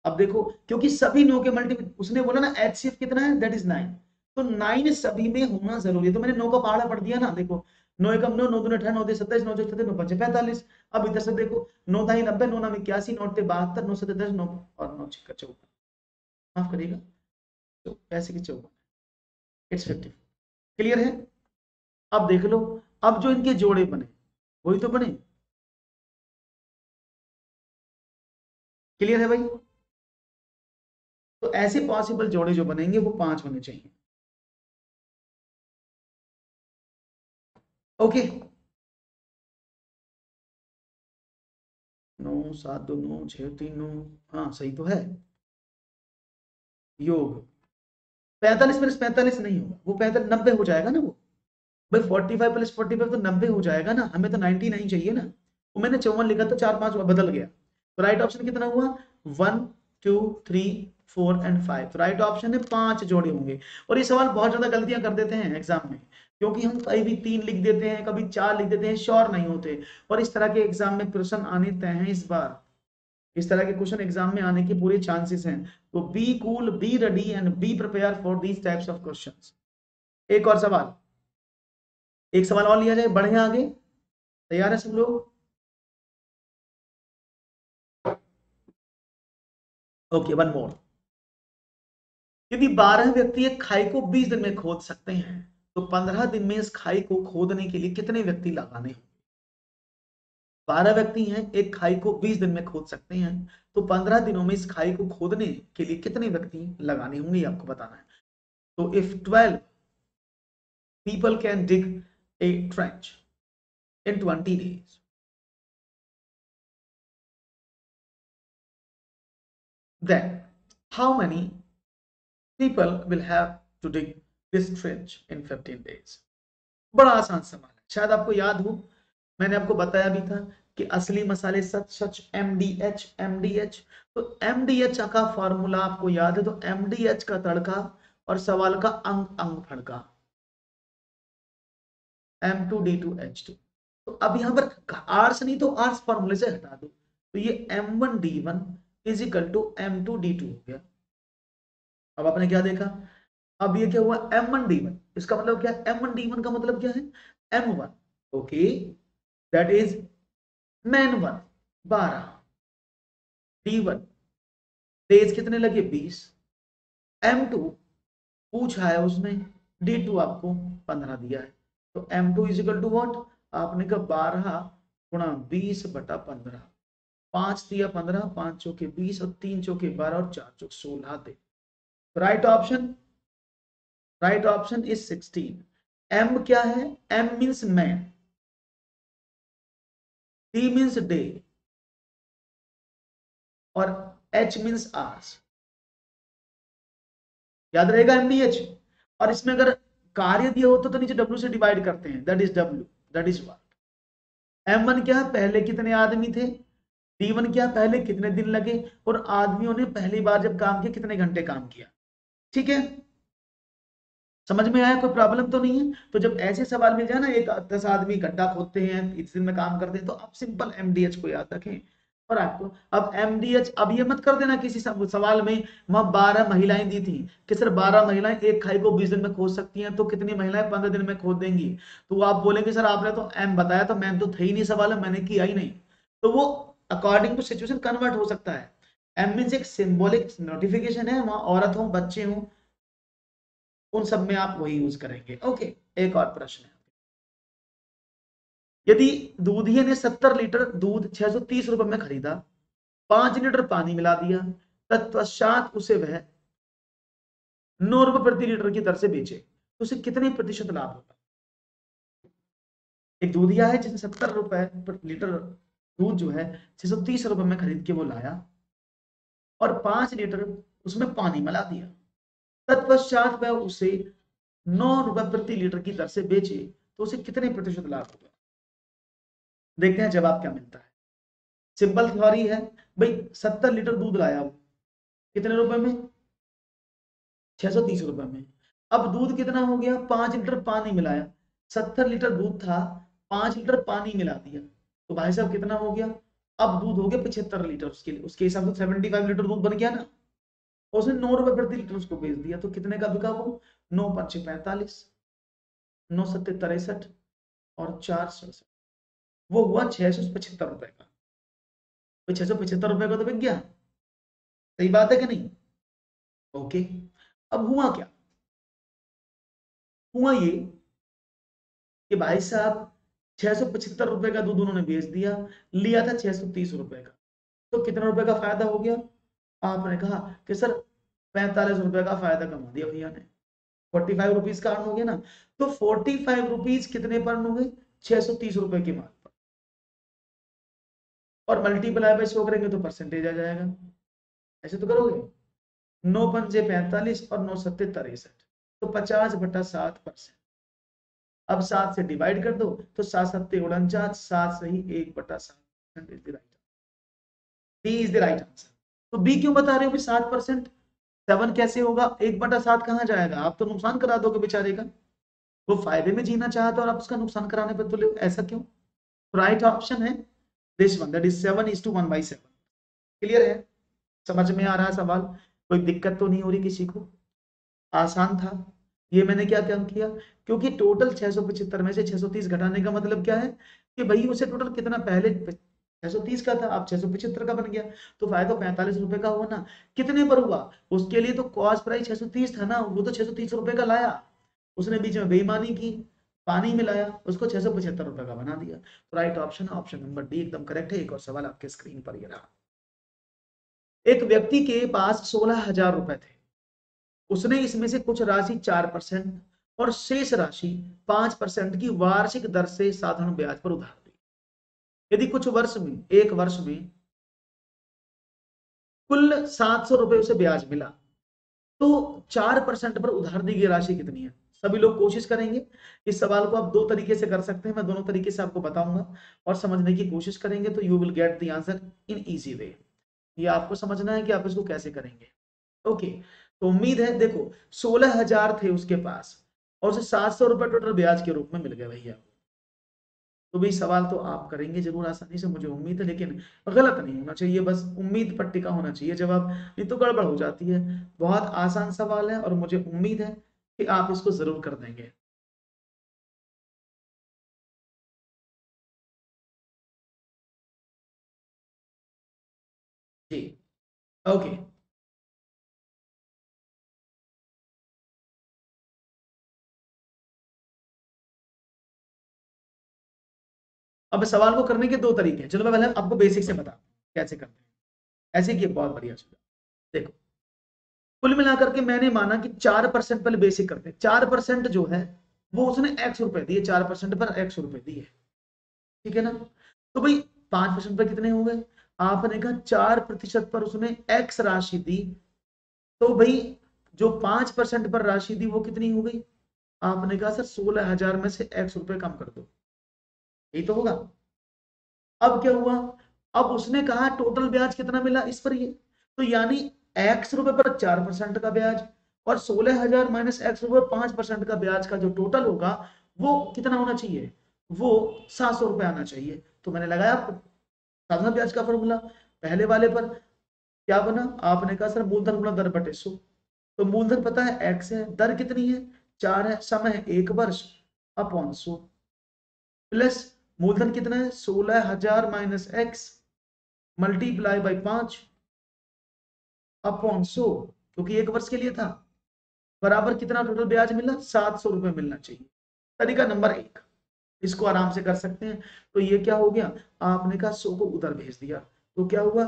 अब देखो, क्योंकि सभी नो के मल्टीपल, उसने बोला ना HCF कितना है, दैट इज 9। तो 9 सभी में होना जरूरी है, तो मैंने 9 का पहाड़ा पढ़ दिया ना। देखो 9 एकम 9, 9 दूनी 18, 9 27, 9 34, 9 5 45। अब इधर से देखो 9 दाई 90, 9 नाम 81, 9 72, 9 37, 9 और 9 6 54। माफ करिएगा, तो ऐसे की 54, इट्स 50। क्लियर है? अब देख लो, अब जो इनके जोड़े बने वही तो बने। क्लियर है भाई? तो ऐसे पॉसिबल जोड़े जो बनेंगे वो 5 होने चाहिए। ओके, 9 7 2 9 6 3 9, हाँ सही तो है। योग 45 प्लस 45 नहीं होगा, वो 45 90 हो जाएगा ना वो। भाई 45 प्लस 45 तो 90 हो जाएगा ना, हमें तो 99 चाहिए ना। वो मैंने 54 लिखा तो 4 5 बदल गया। तो राइट ऑप्शन कितना हुआ? 1 2 3 4 एंड 5। तो राइट ऑप्शन है 5 जोड़े होंगे। और ये सवाल बहुत ज्यादा गलतियां कर देते हैं एग्जाम में, क्योंकि हम कभी भी 3 लिख देते हैं, कभी 4 लिख देते हैं, श्योर नहीं होते। और इस तरह के एग्जाम में क्वेश्चन आने तय हैं इस बार। इस तरह के क्वेश्चन एग्जाम में आने के पूरे चांसेस हैं। तो be cool, be ready and be prepare for these types of questions. एक और सवाल, एक सवाल और लिया जाए, बढ़े आगे। तैयार है सब लोग? Okay, one more. यदि 12 व्यक्ति एक खाई को 20 दिन में खोद सकते हैं, तो 15 दिन में इस खाई को खोदने के लिए कितने व्यक्ति लगाने होंगे? 12 व्यक्ति हैं, एक खाई को 20 दिन में खोद सकते हैं, तो 15 दिनों में इस खाई को खोदने के लिए कितने व्यक्ति लगाने होंगे, ये आपको बताना है। तो if 12 people can dig a trench in 20 days, then how many people will have to dig this trench in 15 days? बड़ा आसान सवाल है, शायद आपको याद हो, मैंने आपको बताया भी था कि असली मसाले सच सच MDH MDH। तो MDH का फॉर्मूला आपको याद है, तो MDH का तड़का और सवाल का अंग अंग फड़का M2D2H2। तो अब यहां पर आर्स नहीं तो आर्स फॉर्मूले से हटा दो, तो ये M1D1 is equal to M2D2 हो गया। अब आपने क्या देखा, अब ये क्या हुआ M1D1, इसका मतलब क्या है, M1D1 का मतलब क्या है, M1 okay that is man 1 12, D1 days कितने लगे 20, M2 पूछा है उसने, D2 आपको 15 दिया है, तो M2 is equal to what, आपने कहा 12 गुणा 20 बटा 15, 5 दिया 15, 5 चौके 20 और 3 चौके 12 और 4 चौके 16 दे। Right option is 16। M क्या है, M means man, D means day और H मीन्स आवर्स, याद रहेगा MDH। और इसमें अगर कार्य दिया होता तो नीचे W से डिवाइड करते हैं, that is W, that is work. M1 क्या, पहले कितने आदमी थे, D1 क्या, पहले कितने दिन लगे, और आदमियों ने पहली बार जब काम किया कितने घंटे काम किया। ठीक है, समझ में आया, कोई प्रॉब्लम तो नहीं है। तो जब ऐसे सवाल मिल जाए ना, एक 10 आदमी गड्ढा खोदते हैं इस दिन में काम करते हैं, तो आप सिंपल MDH को याद रखें। और आपको अब MDH, अब ये मत कर देना किसी सवाल में वहां 12 महिलाएं दी थी कि सर 12 महिलाएं एक खाई को 20 दिन में खोद सकती हैं, तो कितनी महिलाएं 15 दिन में खोद देंगी। तो आप बोलेंगे सर आपने तो M बताया, तो मैंने तो थे ही नहीं सवाल, मैंने किया ही नहीं। तो वो अकॉर्डिंग टू सिचुएशन कन्वर्ट हो सकता है। M मीन्स एक सिंबॉलिक नोटिफिकेशन है, वहां औरत हो बच्चे हो उन सब में आप वही यूज करेंगे। ओके, एक और प्रश्न है, यदि दूधिये ने 70 लीटर दूध 630 रुपए में खरीदा, 5 लीटर पानी मिला दिया, तत्पश्चात उसे वह 9 रुपए प्रति लीटर की दर से बेचे, तो उसे कितने प्रतिशत लाभ होगा। एक दूधिया है जिसने 70 रुपए प्रति लीटर दूध जो है 630 रुपए में खरीद के वो लाया और 5 लीटर उसमें पानी मिला दिया, तत्पश्चात वह उसे 9 रुपए प्रति लीटर की दर से बेचे, तो उसे कितने प्रतिशत लाभ होगा। देखते हैं जवाब क्या मिलता है। सिंपल थ्योरी है भाई, 70 लीटर दूध लाया वो कितने रुपए में, 630 रुपए में। अब दूध कितना हो गया, 5 लीटर पानी मिलाया, 70 लीटर दूध था, 5 लीटर पानी मिला दिया, तो भाई साहब कितना हो गया, अब दूध हो गया 75 लीटर, उसके हिसाब से 75 लीटर दूध बन गया ना। उसने 9 रुपए प्रति लीटर उसको बेच दिया, तो कितने का बिका वो, 9 5 45, 9 7 63 और 4 67, वो हुआ 675 रुपए का। तो 675 रुपए का तो बिक गया, सही बात है कि नहीं। ओके, अब हुआ क्या, हुआ ये कि भाई साहब 675 रुपए का दूध उन्होंने बेच दिया, लिया था 630 रुपए का, तो कितने रुपए का फायदा हो गया, आपने कहा कि सर 45 रुपए का फायदा कमा दिया भैया ने, 45 रुपीज का अर्न हो गया ना। तो 45 रुपीज कितने पर अर्न हो गए, 630 रुपए के माल पर, और मल्टीप्लाई बाय 100 करेंगे तो परसेंटेज आ जाएगा, ऐसे तो करोगे, 9 पंजे 45 और 9 सत्ते 63, तो 50/7%। अब 7 से डिवाइड कर दो, तो 7 सत्ते 49, 7 सही 1/7 is the right, B is the right answer. तो बी क्यों बता रहे हो 7%, 7 कैसे होगा, 1/7 कहाँ जाएगा, आप तो नुकसान करा दोगे बेचारे का, वो फायदे में जीना चाहता और आप उसका नुकसान कराने पर तुले, ऐसा क्यों। राइट ऑप्शन है this one, that is 7:1/7। Clear है, समझ में आ रहा है सवाल, कोई दिक्कत तो नहीं हो रही किसी को, आसान था। ये मैंने क्या काम किया, क्योंकि टोटल 675 में से 630 घटाने का मतलब क्या है कि भाई उसे टोटल कितना, पहले 630 का था, अब 675 का बन गया, तो फायदा 45 रुपए का हुआ ना। कितने पर हुआ, उसके लिए तो कॉस्ट प्राइस 630 था ना, वो तो 630 रुपए का लाया, उसने बीच में बेईमानी की, पानी मिलाया, उसको 675 रुपए का बना दिया। तो राइट ऑप्शन है ऑप्शन नंबर डी, एकदम करेक्ट है। एक और सवाल आपके स्क्रीन पर ये रहा, एक व्यक्ति के पास 16,000 रुपए थे, उसने इसमें से कुछ राशि 4% और शेष राशि 5% की वार्षिक दर से साधारण ब्याज पर उधार दी। यदि कुछ वर्ष में, एक वर्ष में कुल 700 रुपए उसे ब्याज मिला, तो 4% पर उधार दी गई राशि कितनी है? सभी लोग कोशिश करेंगे। इस सवाल को आप दो तरीके से कर सकते हैं, मैं दोनों तरीके से आपको बताऊंगा और समझने की कोशिश करेंगे, तो you will get the answer in easy way. ये आपको समझना है कि आप इसको कैसे करेंगे। ओके, तो उम्मीद है, देखो 16,000 थे उसके पास और उसे 700 रुपए टोटल ब्याज के रूप में मिल गए भैया। तो भाई सवाल तो आप करेंगे जरूर आसानी से, मुझे उम्मीद है, लेकिन गलत नहीं होना चाहिए, बस उम्मीद पर टिका होना चाहिए जवाब, नहीं तो गड़बड़ हो जाती है। बहुत आसान सवाल है और मुझे उम्मीद है कि आप इसको जरूर कर देंगे। जी, ओके। अब सवाल को करने के दो तरीके हैं, चलो मैं पहले आपको बेसिक से बता कैसे करते हैं। ऐसे की बहुत बढ़िया चीज। देखो, कुल मिलाकर के मैंने माना कि 4% पहले बेसिक करते हैं। 4% जो है वो उसने एक्स रुपए दिए, 4% पर एक्स रुपए दिए, ठीक है ना? तो भाई 5% पर कितने हो गए? आपने कहा 4% पर उसने एक्स राशि दी, तो भाई जो 5% पर राशि दी वो कितनी हो गई? आपने कहा सर 16,000 में से एक्स रुपए कम कर दो, यही तो होगा। अब क्या हुआ? अब उसने कहा टोटल ब्याज कितना मिला इस पर, ये तो यानी एक्स रुपए पर 4% का ब्याज और 16,000 माइनस एक्स रुपए 5% का ब्याज का जो टोटल होगा वो कितना होना चाहिए? वो 700 रुपए आना चाहिए। तो मैंने लगाया साधारण ब्याज का फॉर्मूला पहले वाले पर, क्या बना? आपने कहा सर मूलधन गुणा दर बटे 100। तो मूलधन पता है एक्स है, दर कितनी है? 4 है, समय है 1 वर्ष अपॉन 100, प्लस मूलधन कितना है? 16,000 minus x multiply by 5 upon 100, क्योंकि 1 वर्ष के लिए था, बराबर कितना टोटल ब्याज मिला? 700 रुपए मिलना चाहिए। तरीका नंबर 1, इसको आराम से कर सकते हैं। तो ये क्या हो गया? आपने कहा 100 को उधर भेज दिया, तो क्या हुआ?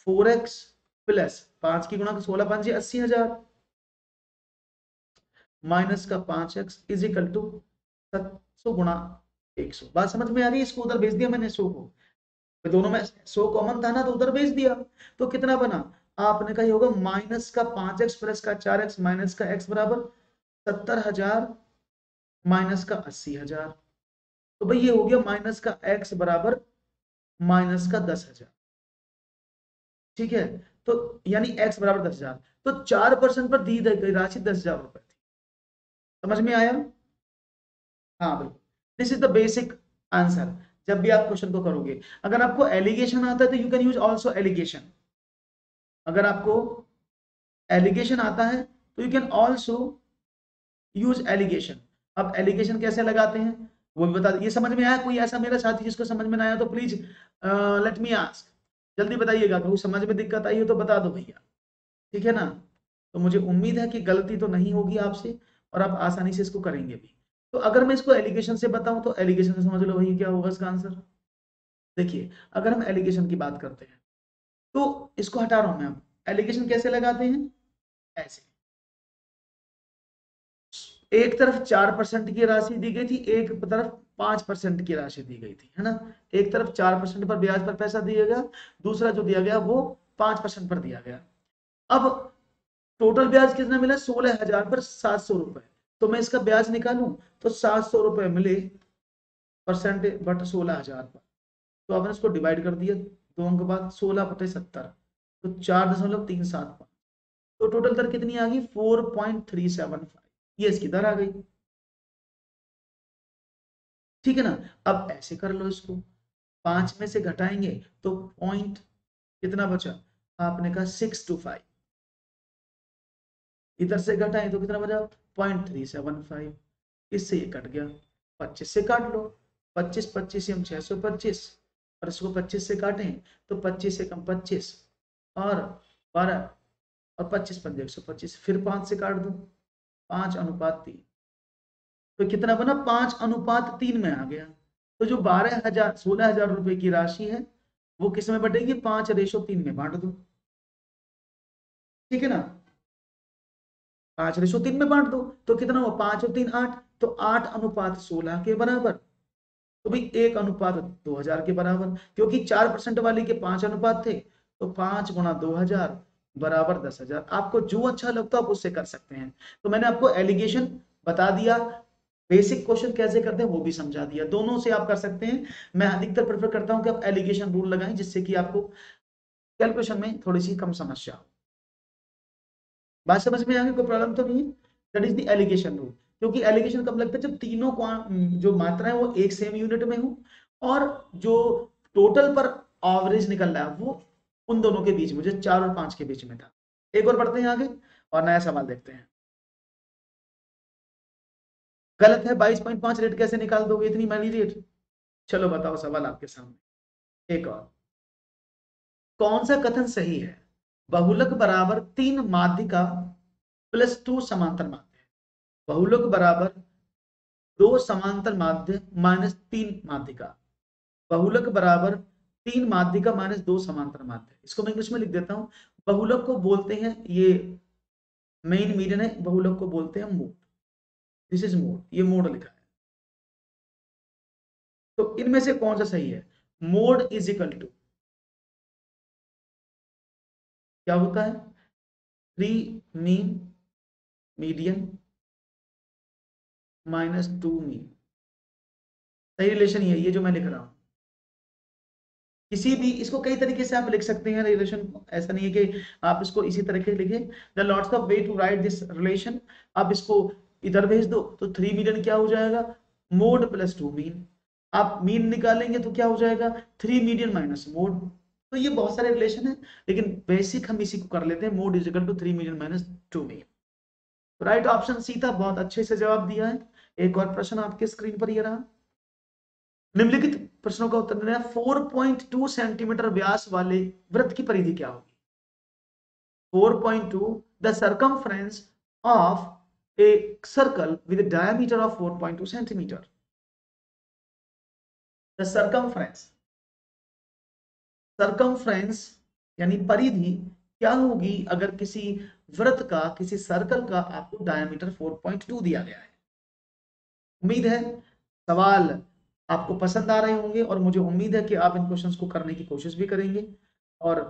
4x प्लस 5 की गुणा 16 5 80,000 माइनस का 5x इज इक्वल टू 700 गुणा 100। बात समझ में आ रही है? इसको उधर भेज दिया मैंने 100 को, तो दोनों में 100 कॉमन था ना, तो उधर भेज दिया। तो कितना बना? आपने कहा होगा माइनस का 5x प्लस का 4x माइनस का x बराबर 70,000 माइनस का 80,000। तो भाई ये हो गया माइनस का x बराबर माइनस का 10,000, ठीक है? तो यानी x बराबर 10,000, तो 4% पर दी गई राशि 10,000 रुपए थी। समझ में आया? हाँ बिल्कुल, this is the basic answer. जब भी आप क्वेश्चन को करोगे, अगर आपको एलिगेशन आता है तो you can use also alligation. अगर आपको एलिगेशन आता है तो you can also use alligation. अब एलिगेशन कैसे लगाते हैं वो भी बता दे। ये समझ में आया? कोई ऐसा मेरा साथी जिसको समझ में ना आया तो प्लीज लेट मी आस्क, जल्दी बताइएगा। कोई समझ में दिक्कत आई हो तो बता दो भैया, ठीक है ना? तो मुझे उम्मीद है कि गलती तो नहीं होगी आपसे और आप आसानी से इसको करेंगे भी। तो अगर मैं इसको एलिगेशन से बताऊं तो एलिगेशन से समझ लो भैया क्या होगा इसका आंसर। देखिए, अगर हम एलिगेशन की बात करते हैं तो इसको हटा रहा हूं मैं। अब एलिगेशन कैसे लगाते हैं? ऐसे, एक तरफ 4% की राशि दी गई थी, एक तरफ 5% की राशि दी गई थी, है ना? एक तरफ 4% पर ब्याज पर पैसा दिया गया, दूसरा जो दिया गया वो 5% पर दिया गया। अब टोटल ब्याज कितना मिला? 16,000 पर 700 रुपए। तो मैं इसका ब्याज निकालूं तो 700 रुपए मिले परसेंट बट 16,000 पर। तो आपने इसको डिवाइड कर दिया दो अंक बाद, 16/70, तो 4.375। तो टोटल दर कितनी आ गई? 4.375। ये इसकी दर आ गई, ठीक है ना? अब ऐसे कर लो इसको, 5 में से घटाएंगे तो पॉइंट कितना बचा? आपने कहा 625, इधर से घटाएं तो कितना बचा? 0.375। इससे ये कट गया, 25 से काट लो, 25 25 हम 625, और इसको 25 से काटें तो 25 से कम 25 और 12 और 25 पंजे 125, फिर 5 से काट दो, 5:3। तो कितना बना? 5:3 में आ गया। तो जो 12,000 16,000 रुपए की राशि है वो किस में बटेगी? 5:3 में बांट दो, ठीक है ना? 5:3 में बांट दो तो कितना हुआ? 5 और 3 8, तो 8:16 के बराबर। तो भाई 1:2000 के बराबर, क्योंकि 4% वाले के 5 अनुपात थे, तो 5 गुणा 2000 बराबर 10,000। आपको जो अच्छा लगता है आप उससे कर सकते हैं। तो मैंने आपको एलिगेशन बता दिया, बेसिक क्वेश्चन कैसे करते हैं वो भी समझा दिया, दोनों से आप कर सकते हैं। मैं अधिकतर प्रेफर करता हूं कि आप एलिगेशन रूल लगाएं, जिससे कि आपको कैलकुलेशन में थोड़ी सी कम समस्या हो। बात समझ में आ गई, कोई प्रॉब्लम तो नहीं है? That is the alligation rule. क्योंकि एलिगेशन कब लगता है, जब तीनों जो मात्रा है वो एक सेम यूनिट में हो, और जो टोटल पर एवरेज निकल रहा है वो उन दोनों के बीच में, जो 4 और 5 के बीच में था। एक और पढ़ते हैं आगे और नया सवाल देखते हैं। गलत है, 22.5 रेट कैसे निकाल दोगे, इतनी महंगी रेट? चलो बताओ, सवाल आपके सामने। एक और, कौन सा कथन सही है? बहुलक बराबर 3 माध्यिका प्लस 2 समांतर माध्य। बहुलक बराबर 2 समांतर माध्य माइनस 3 माध्यिका। बहुलक बराबर 3 माध्यिका माइनस 2 समांतर माध्य। इसको मैं इंग्लिश में लिख देता हूं। बहुलक को बोलते हैं, ये मेन मीडियन है, बहुलक को बोलते हैं मोड। दिस इज मोड, ये मोड लिखा है। तो इनमें से कौन सा सही है? मोड इज इक्वल टू क्या होता है? 3 मीन मीडियन माइनस 2 मीन। सही रिलेशन ये है, ये जो मैं लिख रहा हूं। किसी भी, इसको कई तरीके से आप लिख सकते हैं रिलेशन को, ऐसा नहीं है कि आप इसको इसी तरीके से लिखें। The lots of way to write this relation. आप इसको इधर भेज दो तो 3 मीडियन क्या हो जाएगा? Mode plus 2 mean. आप मीन निकालेंगे तो क्या हो जाएगा? 3 मीडियन माइनस मोड। तो ये बहुत सारे रिलेशन है, लेकिन बेसिक हम इसी को कर लेते हैं, mode is equal to 3 median minus 2 mean. Right option सीधा, बहुत अच्छे से जवाब दिया है। एक और प्रश्न आपके स्क्रीन पर ये रहा। निम्नलिखित प्रश्नों का उत्तर देना है। 4.2 सेंटीमीटर व्यास वाले वृत्त की परिधि क्या होगी? 4.2, the circumference of a circle with diameter of 4.2 centimetre. The circumference, circumference यानी परिधि क्या होगी अगर किसी वृत्त का, किसी सर्कल का आपको डायमीटर 4.2 दिया गया है? उम्मीद है सवाल आपको पसंद आ रहे होंगे, और मुझे उम्मीद है कि आप इन क्वेश्चंस को करने की कोशिश भी करेंगे, और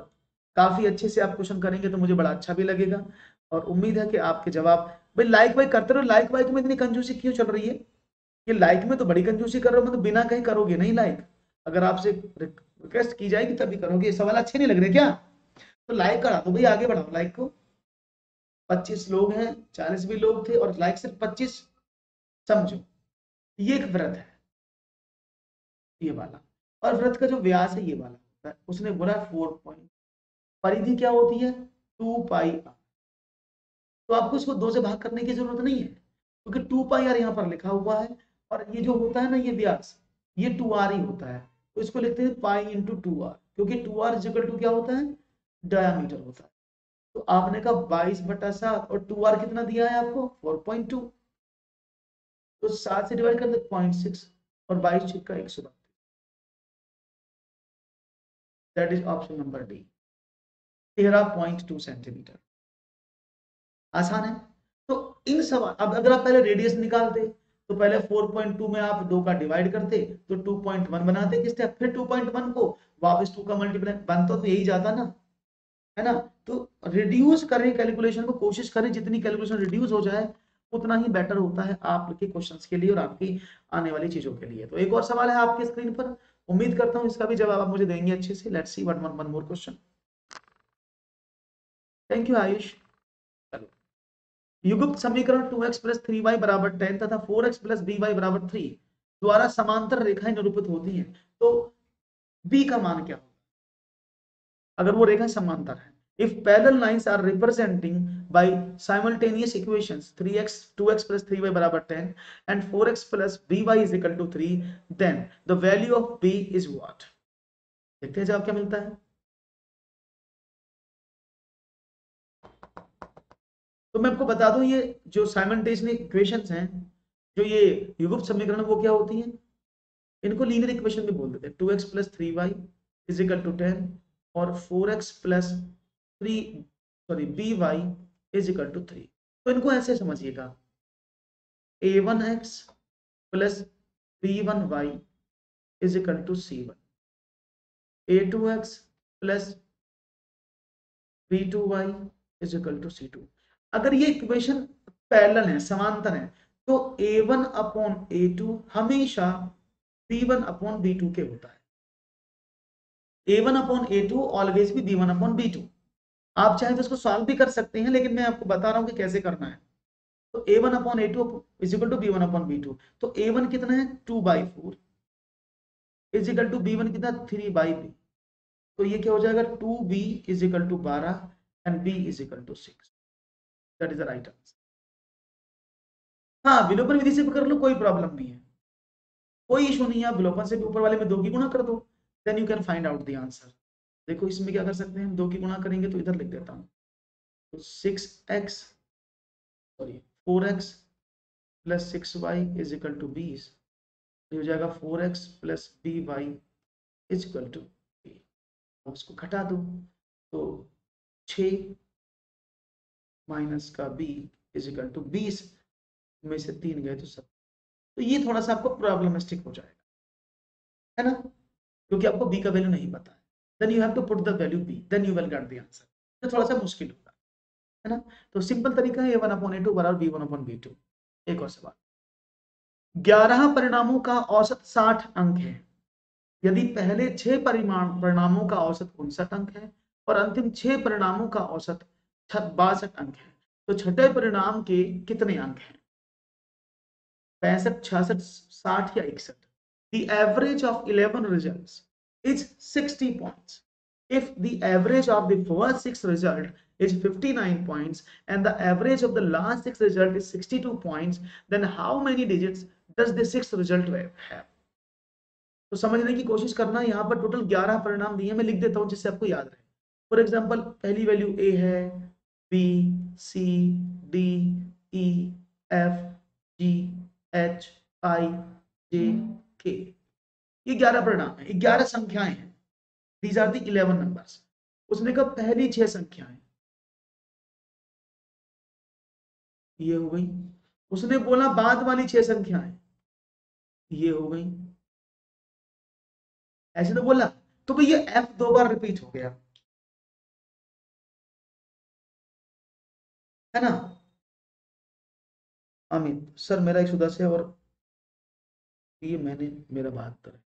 काफी अच्छे से आप क्वेश्चन करेंगे तो मुझे बड़ा अच्छा भी लगेगा। और उम्मीद है कि आपके जवाब, भाई लाइक वाइक करते रहो। लाइक वाइक में इतनी कंजूसी क्यों चल रही है? ये लाइक में तो बड़ी कंजूसी कर रहे हो, मतलब बिना कहीं करोगे नहीं लाइक। अगर आपसे रिक्वेस्ट की जाएगी तभी करोगे। सवाल अच्छे नहीं लग रहे क्या? तो लाइक करा दो भाई, आगे बढ़ाओ लाइक को। 25 लोग हैं, 40 भी लोग थे और लाइक सिर्फ 25। समझो, ये एक व्रत है, ये वाला, और वृत्त का जो व्यास है ये वाला होता है। उसने बोला 4 पॉइंट, परिधि क्या होती है? 2 पाई आर। तो आपको इसको 2 से भाग करने की जरूरत नहीं है, क्योंकि 2 पाई आर यहाँ पर लिखा हुआ है, और ये जो होता है ना ये व्यास, ये 2 आर ही होता है। तो इसको लिखते हैं पाई इंटू 2 आर, क्योंकि 2 आर इजिकल टू क्या होता है? डायामीटर होता है। तो आपने कहा 22/7, और 2 आर कितना दिया है आपको? 4.2। तो 7 से डिवाइड कर दे 0.6, और 22 × 132। That is option number D, 13.2 centimetre. आसान है। तो इन सवाल, अब अगर आप पहले रेडियस निकालते तो पहले 4.2 में आप 2 का डिवाइड करते तो 2.1 बनाते कि स्टेप, फिर 2.1 को वापस 2 का मल्टीप्लाई, बनता तो यही जाता ना, है ना? तो रिड्यूस करें कैलकुलेशन को, कोशिश करें जितनी कैलकुलेशन रिड्यूस हो जाए उतना ही बेटर होता है आपके क्वेश्चंस के लिए और आपकी आने वाली चीजों के लिए। तो एक और सवाल है आपके स्क्रीन पर, उम्मीद करता हूं इसका भी जवाब आप मुझे देंगे अच्छे से। Let's see one more question. Thank you Ayush. चलो, युग्म समीकरण 2x प्लस 3y बराबर 10 तथा 4x प्लस by बराबर 3 द्वारा समांतर रेखाएं निरूपित होती हैं, तो b का मान क्या होगा अगर वो रेखा समांतर है? if parallel lines are representing by simultaneous equations 3x 2x plus 3y बराबर 10 and 4x plus by is equal to 3, then the value of b is what? देखते हैं जवाब क्या मिलता है। तो मैं आपको बता दूं, ये जो साइमल्टेनियस इक्वेशंस हैं, जो ये युग्म समीकरण, वो क्या होती हैं? इनको लीनियर इक्वेशन भी बोल देते हैं। 2x plus 3y is equal to 10, और 4x plus 3 sorry by is equal to 3। तो इनको ऐसे समझिएगा, a1x plus b1y is equal to c1, a2x plus B2y is equal to C2। अगर ये इक्वेशन पैरेलल है, समांतर है, तो A1 अपॉन A2 हमेशा B1 अपॉन B2 के होता है। A1 अपॉन A2 ऑलवेज भी B1 अपॉन B2। आप चाहे तो इसको सॉल्व भी कर सकते हैं, लेकिन मैं आपको बता रहा हूं कि कैसे करना है। तो A1 upon A2 is equal to B1 upon B2। तो A1 कितना है 2/4 इज इक्वल टू B1 कितना 3/b। तो ये क्या हो जाएगा 2b is equal to 12 and b is equal to 6। That is the right answer. हाँ, विलोपन विधि से भी कर लो, कोई प्रॉब्लम नहीं है, कोई इशू नहीं है। आप विलोपन से भी ऊपर वाले में 2 की गुणा कर दो, then you can find out the answer. देखो इसमें क्या कर सकते हैं, 2 की गुणा करेंगे तो इधर लिख देता हूँ, तो 6x sorry 4x plus 6y is equal to 20। हो जाएगा 4x plus by is equal to b। उसको घटा दो तो 6 माइनस का b इज इक्वल टू 20 में से 3 गए तो 7। तो ये थोड़ा सा आपको प्रॉब्लमिस्टिक हो जाएगा, है ना, क्योंकि आपको b का वैल्यू नहीं पता है। Then you have to put the value b, then you will get the answer. तो थोड़ा सा मुश्किल होगा, है ना। तो सिंपल तरीका है A1 अपॉन A2 बराबर B1 अपॉन B2। एक और सवाल, 11 परिणामों का औसत 60 अंक है। यदि पहले 6 परिणामों का औसत 59 अंक है और अंतिम 6 परिणामों का औसत 62 अंक है, तो छठे परिणाम के कितने अंक हैं? 65, 66, 60 या 61? The average of 11 results is 60 points. If the average of the first 6 result is 59 points and the average of the last 6 result is 62 points, then how many digits does the sixth result have? तो समझने की कोशिश करना। यहाँ पर total 11 परिणाम दिए, मैं लिख देता हूँ जिससे आपको याद रहे। फॉर एग्जाम्पल पहली वैल्यू A है, B, C, D, E, F, G, H, I, J, K। ये 11 परिणाम है, 11 संख्याएं हैं। These are the 11 numbers. उसने कहा पहली 6 संख्याएं, ये हो गई। उसने बोला बाद वाली 6 संख्याएं, ये हो गई। ऐसे तो बोला, तो भाई ये F 2 बार रिपीट हो गया, है ना। अमित सर मेरा 110 है और ये मैंने मेरा 72 है।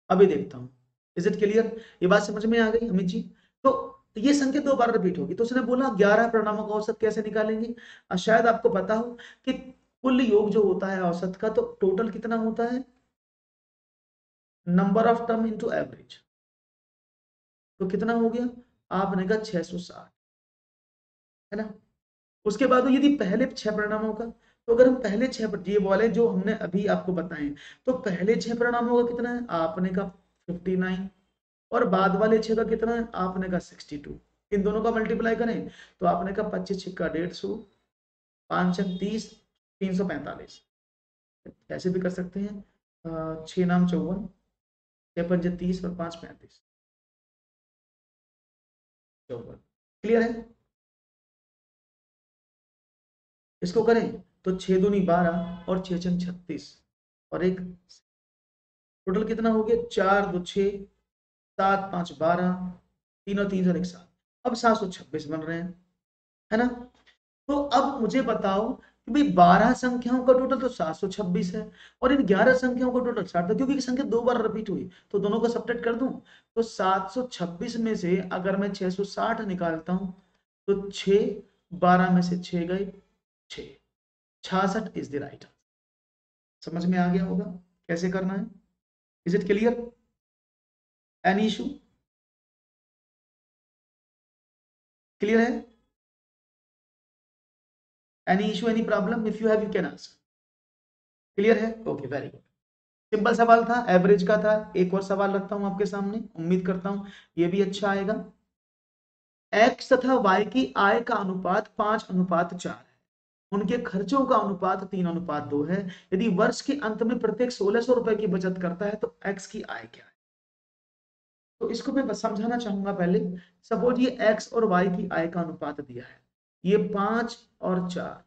अभी देखता हूँ, इज इट क्लियर? ये बात समझ में आ गई अमित जी? तो ये संख्या 2 बार रिपीट होगी। तो उसने बोला 11 परिणामों का औसत कैसे निकालेंगे। शायद आपको पता हो कि कुल योग जो होता है औसत का, तो टोटल कितना होता है, number of term into average. तो कितना हो गया, आपने कहा 660, है ना। उसके बाद यदि पहले 6 परिणामों का, तो अगर हम पहले 6 ये वाले जो हमने अभी आपको बताए, तो पहले 6 परिणामों का कितना है, आपने कहा 59, और बाद वाले 6 का कितना है, आपने कहा 62। इन दोनों का मल्टीप्लाई करें तो आपने कहा 25 6 का 150, 5 30, 345। ऐसे भी कर सकते हैं, 6 नाम 54, 6 पंजे 30 और 5 35, 54। क्लियर है? इसको करें तो 6 दूनी 12 और 6 छंग 36 और एक टोटल कितना हो गया, 4 2 6, 7 5 12, 3 और 3 और 1 7। अब 726 बन रहे हैं, है ना। तो अब मुझे बताओ कि भाई 12 संख्याओं का टोटल तो 726 है और इन 11 संख्याओं का टोटल 60 था, क्योंकि संख्या 2 बार रिपीट हुई, तो दोनों को सब्ट्रैक्ट कर दूं। तो 726 में से अगर मैं 660 निकालता हूं तो 6, 12 में से 6 गए 6, 66 इज द राइट आंसर। समझ में आ गया होगा कैसे करना है। Is it clear? Any issue? Clear है? Any issue, any problem? If you have you can ask. Clear है? Okay, very good. सिंपल सवाल था, एवरेज का था। एक और सवाल रखता हूं आपके सामने, उम्मीद करता हूं ये भी अच्छा आएगा। एक्स तथा वाई की आय का अनुपात 5:4 है। उनके खर्चों का अनुपात 3:2 है। यदि वर्ष के अंत में प्रत्येक 1600 रुपए की बचत करता है तो एक्स की आय क्या है? तो इसको मैं बस समझाना चाहूंगा पहले। सपोज ये एक्स और वाई की आय का अनुपात दिया है, ये 5 और 4,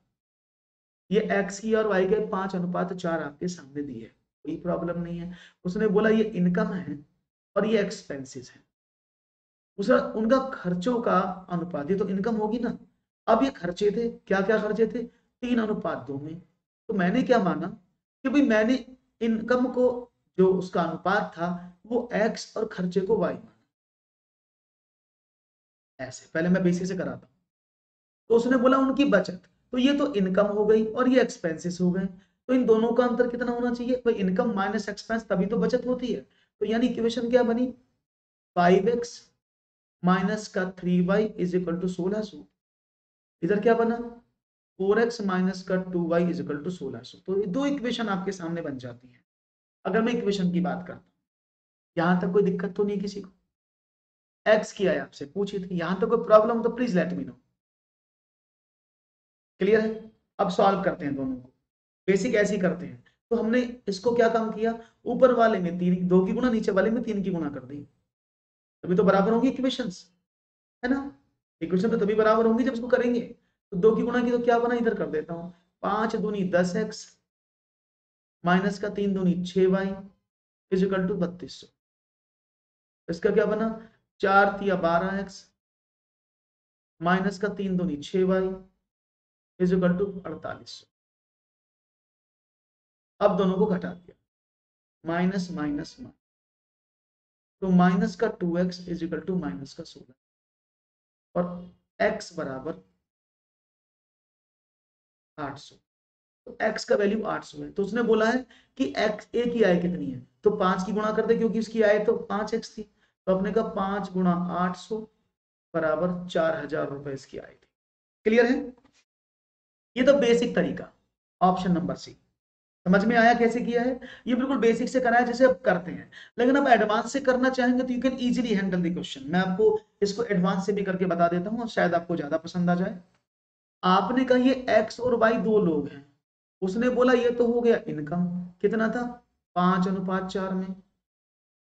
ये एक्स की और वाई के 5:4 आपके सामने दिए, कोई प्रॉब्लम नहीं है। उसने बोला ये इनकम है और ये एक्सपेंसेस है। दूसरा उनका खर्चों का अनुपात, ये तो इनकम होगी ना। अब ये खर्चे थे, क्या क्या खर्चे थे, 3:2 में। तो मैंने क्या माना कि भाई मैंने इनकम को जो उसका अनुपात था वो एक्स और खर्चे को वाई माना। ऐसे पहले मैं बेसिक से कराता हूँ। तो उसने बोला उनकी बचत, तो ये तो इनकम हो गई और ये एक्सपेंसेस हो गए। तो इन दोनों का अंतर कितना होना चाहिए, भाई इनकम माइनस एक्सपेंस, तभी तो बचत होती है। तो यानी इक्वेशन क्या बनी, 5x माइनस का 3y इज इक्वल टू 1600। इधर क्या बना, 4x माइनस का 2y इज इक्वल टू 1600। तो ये दो इक्वेशन आपके सामने बन जाती है। अगर मैं इक्वेशन की बात करता हूँ, यहां तक कोई दिक्कत तो नहीं किसी को, एक्स किया है आपसे पूछी थी, यहां तक कोई प्रॉब्लम तो please let me know. Clear है। अब सॉल्व करते हैं दोनों को, बेसिक ऐसे ही करते हैं। तो हमने इसको क्या काम किया, ऊपर वाले में 2 की गुना, नीचे वाले में 3 की गुना कर दी, तभी तो बराबर होंगी इक्वेशंस, है ना। इक्वेशन तो तभी बराबर होंगी जब इसको करेंगे। तो 2 की गुना की तो क्या बना, इधर कर देता हूं, 5 दूनी 10x माइनस का 3 दूनी 6y इज इक्वल टू 3200। इसका क्या बना, 4 तिया 12x माइनस का 3 दूनी 6y इज इक्वल टू 4800। अब दोनों को घटा दिया, माइनस माइनस माइनस, तो माइनस का 2x is equal to minus का 16 और x बराबर 800। तो x का वैल्यू 800 है। तो उसने बोला है कि x a की आय कितनी है, तो 5 की गुणा कर दे, क्योंकि उसकी आय तो 5x थी। तो अपने का 5 गुणा 800 बराबर 4000 रुपए इसकी आय थी। क्लियर है। ये तो बेसिक तरीका, ऑप्शन नंबर सी। समझ में आया कैसे किया है, ये बिल्कुल बेसिक से करा है जैसे अब करते हैं। लेकिन अब एडवांस से करना चाहेंगे तो you can easily handle the question. मैं आपको इसको एडवांस से भी करके बता देता हूँ और शायद आपको ज्यादा पसंद आ जाए। आपने कहा ये एक्स और वाई दो लोग हैं, उसने बोला ये तो हो गया इनकम, कितना था 5:4 में।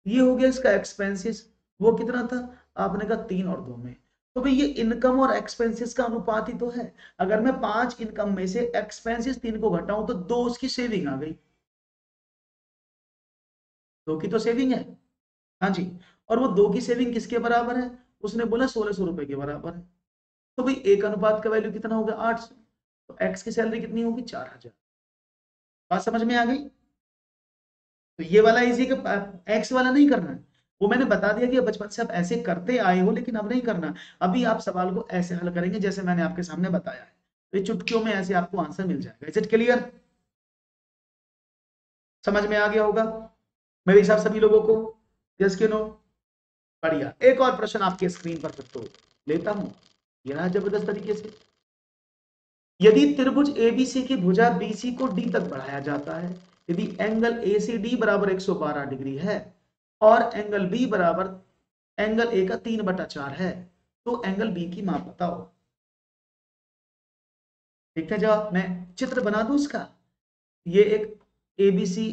ये हो गया इसका एक्सपेंसेस, वो कितना था, आपने कहा 3:2 में। तो भाई ये इनकम और एक्सपेंसेस का अनुपात ही तो है। अगर मैं 5 इनकम में से एक्सपेंसेस 3 को घटाऊं तो 2 उसकी सेविंग आ गई, 2 की तो सेविंग है। हाँ जी। और वो 2 की सेविंग किसके बराबर है, उसने बोला 1600 रुपए के बराबर है। तो भाई एक अनुपात का वैल्यू कितना होगा 800। तो एक्स की सैलरी कितनी होगी 4000। बात समझ में आ गई। तो ये वाला इजी कि एक्स वाला नहीं करना है, वो मैंने बता दिया कि बचपन से आप ऐसे करते आए हो, लेकिन अब नहीं करना। अभी आप सवाल को ऐसे हल करेंगे जैसे मैंने आपके सामने बताया है, तो ये चुटकियों में ऐसे आपको आंसर मिल जाएगा। इज इट क्लियर, समझ में आ गया होगा मेरे हिसाब सभी लोगों को, यस कि नो। बढ़िया। एक और प्रश्न आपके स्क्रीन पर फिर तो लेता हूं, ये रहा जबरदस्त तरीके से। यदि त्रिभुज एबीसी की भुजा बीसी को डी तक बढ़ाया जाता है, यदि एंगल एसीडी बराबर 112 डिग्री है और एंगल बी बराबर एंगल ए का 3/4 है, तो एंगल बी की माप बताओ। ठीक है, जवाब मैं चित्र बना दूं इसका। ये एक एबीसी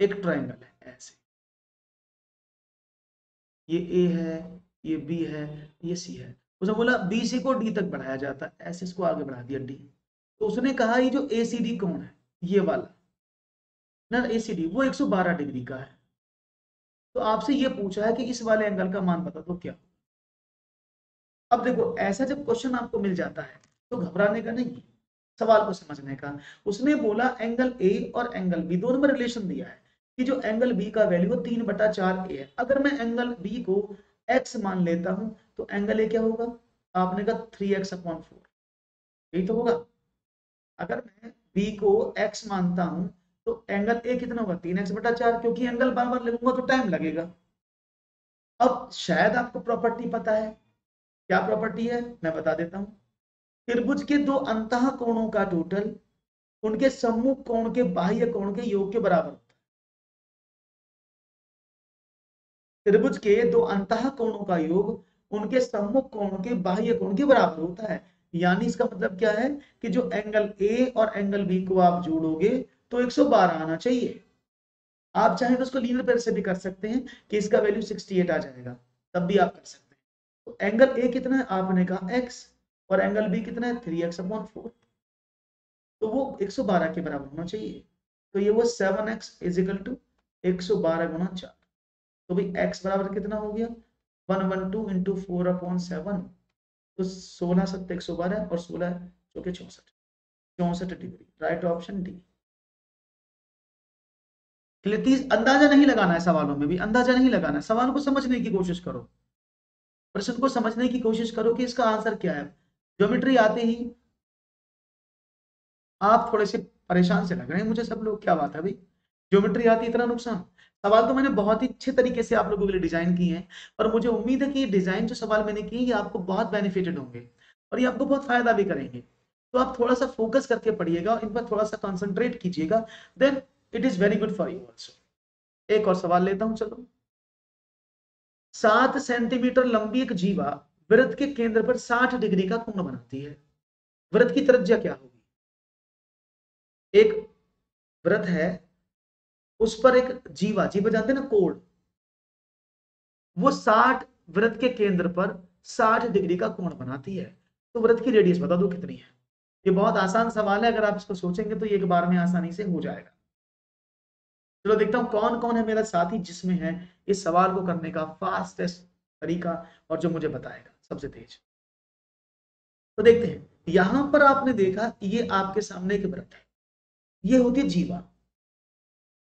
एक ट्रायंगल है ऐसे, ये ए है, ये बी है, ये सी है। उसने बोला बी सी को डी तक बढ़ाया जाता है, ऐसे इसको आगे बढ़ा दिया डी। तो उसने कहा ये जो ए सी डी कौन है, ये वाला ना, ए सी डी वो 112 डिग्री का है। तो आपसे ये पूछा है कि इस वाले एंगल का मान बता दो क्या। अब देखो ऐसा जब क्वेश्चन आपको मिल जाता है तो घबराने का नहीं, सवाल को समझने का। उसने बोला एंगल ए और एंगल बी दोनों में रिलेशन दिया है कि जो एंगल बी का वैल्यू 3/4 ए है। अगर मैं एंगल बी को एक्स मान लेता हूं तो एंगल ए क्या होगा, आपने कहा 3x/4, यही तो होगा। अगर मैं बी को एक्स मानता हूं तो एंगल ए कितना होगा 3x/4, क्योंकि एंगल बार बार लगूंगा तो टाइम लगेगा। अब शायद आपको प्रॉपर्टी पता है, क्या प्रॉपर्टी है मैं बता देता हूं। त्रिभुज के दो अंतः कोणों का टोटल उनके सम्मुख कोण के बाह्य कोण के योग के बराबर होता है। त्रिभुज के दो अंतः कोणों का योग उनके सम्मुख कोण के बाह्य कोण के बराबर होता है। यानी इसका मतलब क्या है कि जो एंगल ए और एंगल बी को आप जोड़ोगे तो 112 आना चाहिए। आप चाहें तो उसको लीनियर पेयर से भी कर सकते हैं कि इसका वैल्यू 68 आ जाएगा, तब भी आप कर सकते हैं। तो एंगल ए कितना है, आपने कहा x, और एंगल बी कितना है 3x/4, तो वो 112 के बराबर होना चाहिए। तो ये वो 7x इज इक्वल टू 112 गुणा 4। तो भाई x बराबर कितना हो गया 112 इंटू 4/7, तो 16 7 112 और 16 चौके 64 degree. Right option D. Please अंदाजा नहीं लगाना है, सवालों में भी अंदाजा नहीं लगाना है, सवाल को समझने की कोशिश करो, प्रश्न को समझने की कोशिश करो कि इसका आंसर क्या है। ज्योमेट्री आते ही आप थोड़े से परेशान से लग रहे हैं मुझे सब लोग, क्या बात है भाई, ज्योमेट्री आती इतना नुकसान। सवाल तो मैंने बहुत ही अच्छे तरीके से आप लोगों के लिए डिजाइन किए हैं, और मुझे उम्मीद है कि ये डिजाइन जो सवाल मैंने किए ये आपको बहुत बेनिफिटेड होंगे और ये आपको बहुत फायदा भी करेंगे। तो आप थोड़ा सा फोकस करके पढ़िएगा और इन पर थोड़ा सा कॉन्सेंट्रेट कीजिएगा, then it is very good for you also. एक और सवाल लेता हूं, चलो। 7 सेंटीमीटर लंबी एक जीवा वृत्त के केंद्र पर 60 डिग्री का कोण बनाती है, वृत्त की त्रिज्या क्या होगी? एक वृत्त है, उस पर एक जीवा, जीवा जानते हैं ना, कोण, वो 60 वृत्त के केंद्र पर 60 डिग्री का कोण बनाती है, तो वृत्त की रेडियस बता दो कितनी है। ये बहुत आसान सवाल है, अगर आप इसको सोचेंगे तो ये एक बार में आसानी से हो जाएगा। चलो देखता हूं कौन कौन है मेरा साथी जिसमें है इस सवाल को करने का फास्टेस्ट तरीका और जो मुझे बताएगा सबसे तेज। तो देखते हैं, यहां पर आपने देखा ये आपके सामने एक वृत्त है, ये होती है जीवा।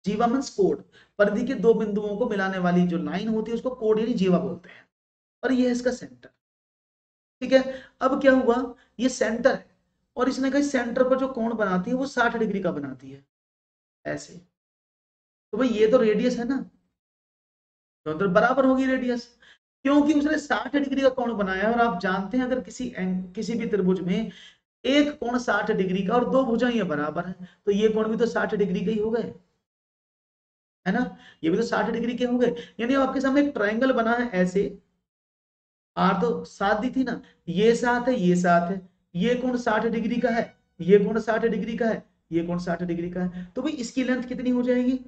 जीवा मीन्स कोड, परिधि के दो बिंदुओं को मिलाने वाली जो लाइन होती है उसको कोड यानी जीवा बोलते हैं, और ये है इसका सेंटर। ठीक है, अब क्या हुआ, ये सेंटर है और इसने कहा सेंटर पर जो कोण बनाती है वो 60 डिग्री का बनाती है, ऐसे। तो भाई ये तो रेडियस है ना, तो बराबर होगी रेडियस, क्योंकि उसने 60 डिग्री का कोण बनाया है। और आप जानते हैं अगर किसी भी त्रिभुज में एक कोण 60 डिग्री का और दो भुजाएं बराबर है, तो ये कोण भी तो 60 डिग्री के ही हो गए, है ना, ये भी तो 60 डिग्री के हो गए। यानी आपके सामने एक ट्रायंगल बना है ऐसे, आर तो 7 दी थी ना, ये 7 है, ये 7 है, ये कोण 60 डिग्री का है, ये कोण 60 डिग्री का है, ये कोण 60 डिग्री का है, तो भाई इसकी लेंथ कितनी हो जाएगी?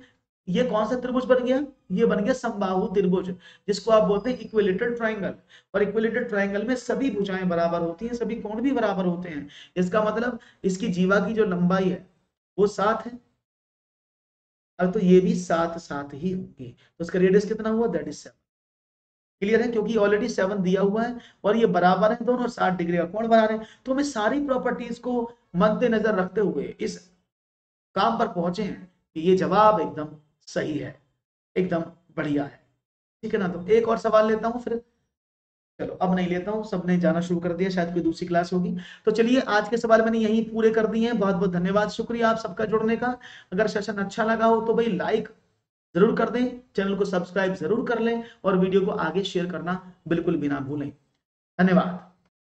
ये कौन सा त्रिभुज बन गया? ये बन गया समबाहु त्रिभुज, जिसको आप बोलते हैं इक्विलेटरल ट्रायंगल। और इक्विलेटरल ट्रायंगल में सभी भुजाएं बराबर होती हैं, सभी कोण भी बराबर होते हैं। इसका मतलब इसकी जीवा की जो लंबाई है वो 7 है, अब तो ये भी 7 7 ही होगी, तो उसका रेडियस कितना हुआ? That is 7। क्लियर है, क्योंकि ऑलरेडी 7 दिया हुआ है और ये बराबर है, दोनों 60 डिग्री का कोण बना रहे हैं। तो हमें सारी प्रॉपर्टीज को मद्देनजर रखते हुए इस काम पर पहुंचे हैं कि ये जवाब एकदम सही है, एकदम बढ़िया है। ठीक है ना, तो एक और सवाल लेता हूं फिर। चलो अब नहीं लेता हूं, सबने जाना शुरू कर दिया, शायद कोई दूसरी क्लास होगी। तो चलिए आज के सवाल मैंने यहीं पूरे कर दिए हैं। बहुत बहुत धन्यवाद, शुक्रिया आप सबका जुड़ने का। अगर सेशन अच्छा लगा हो तो भाई लाइक जरूर कर दें, चैनल को सब्सक्राइब जरूर कर लें और वीडियो को आगे शेयर करना बिल्कुल भी ना भूलें। धन्यवाद।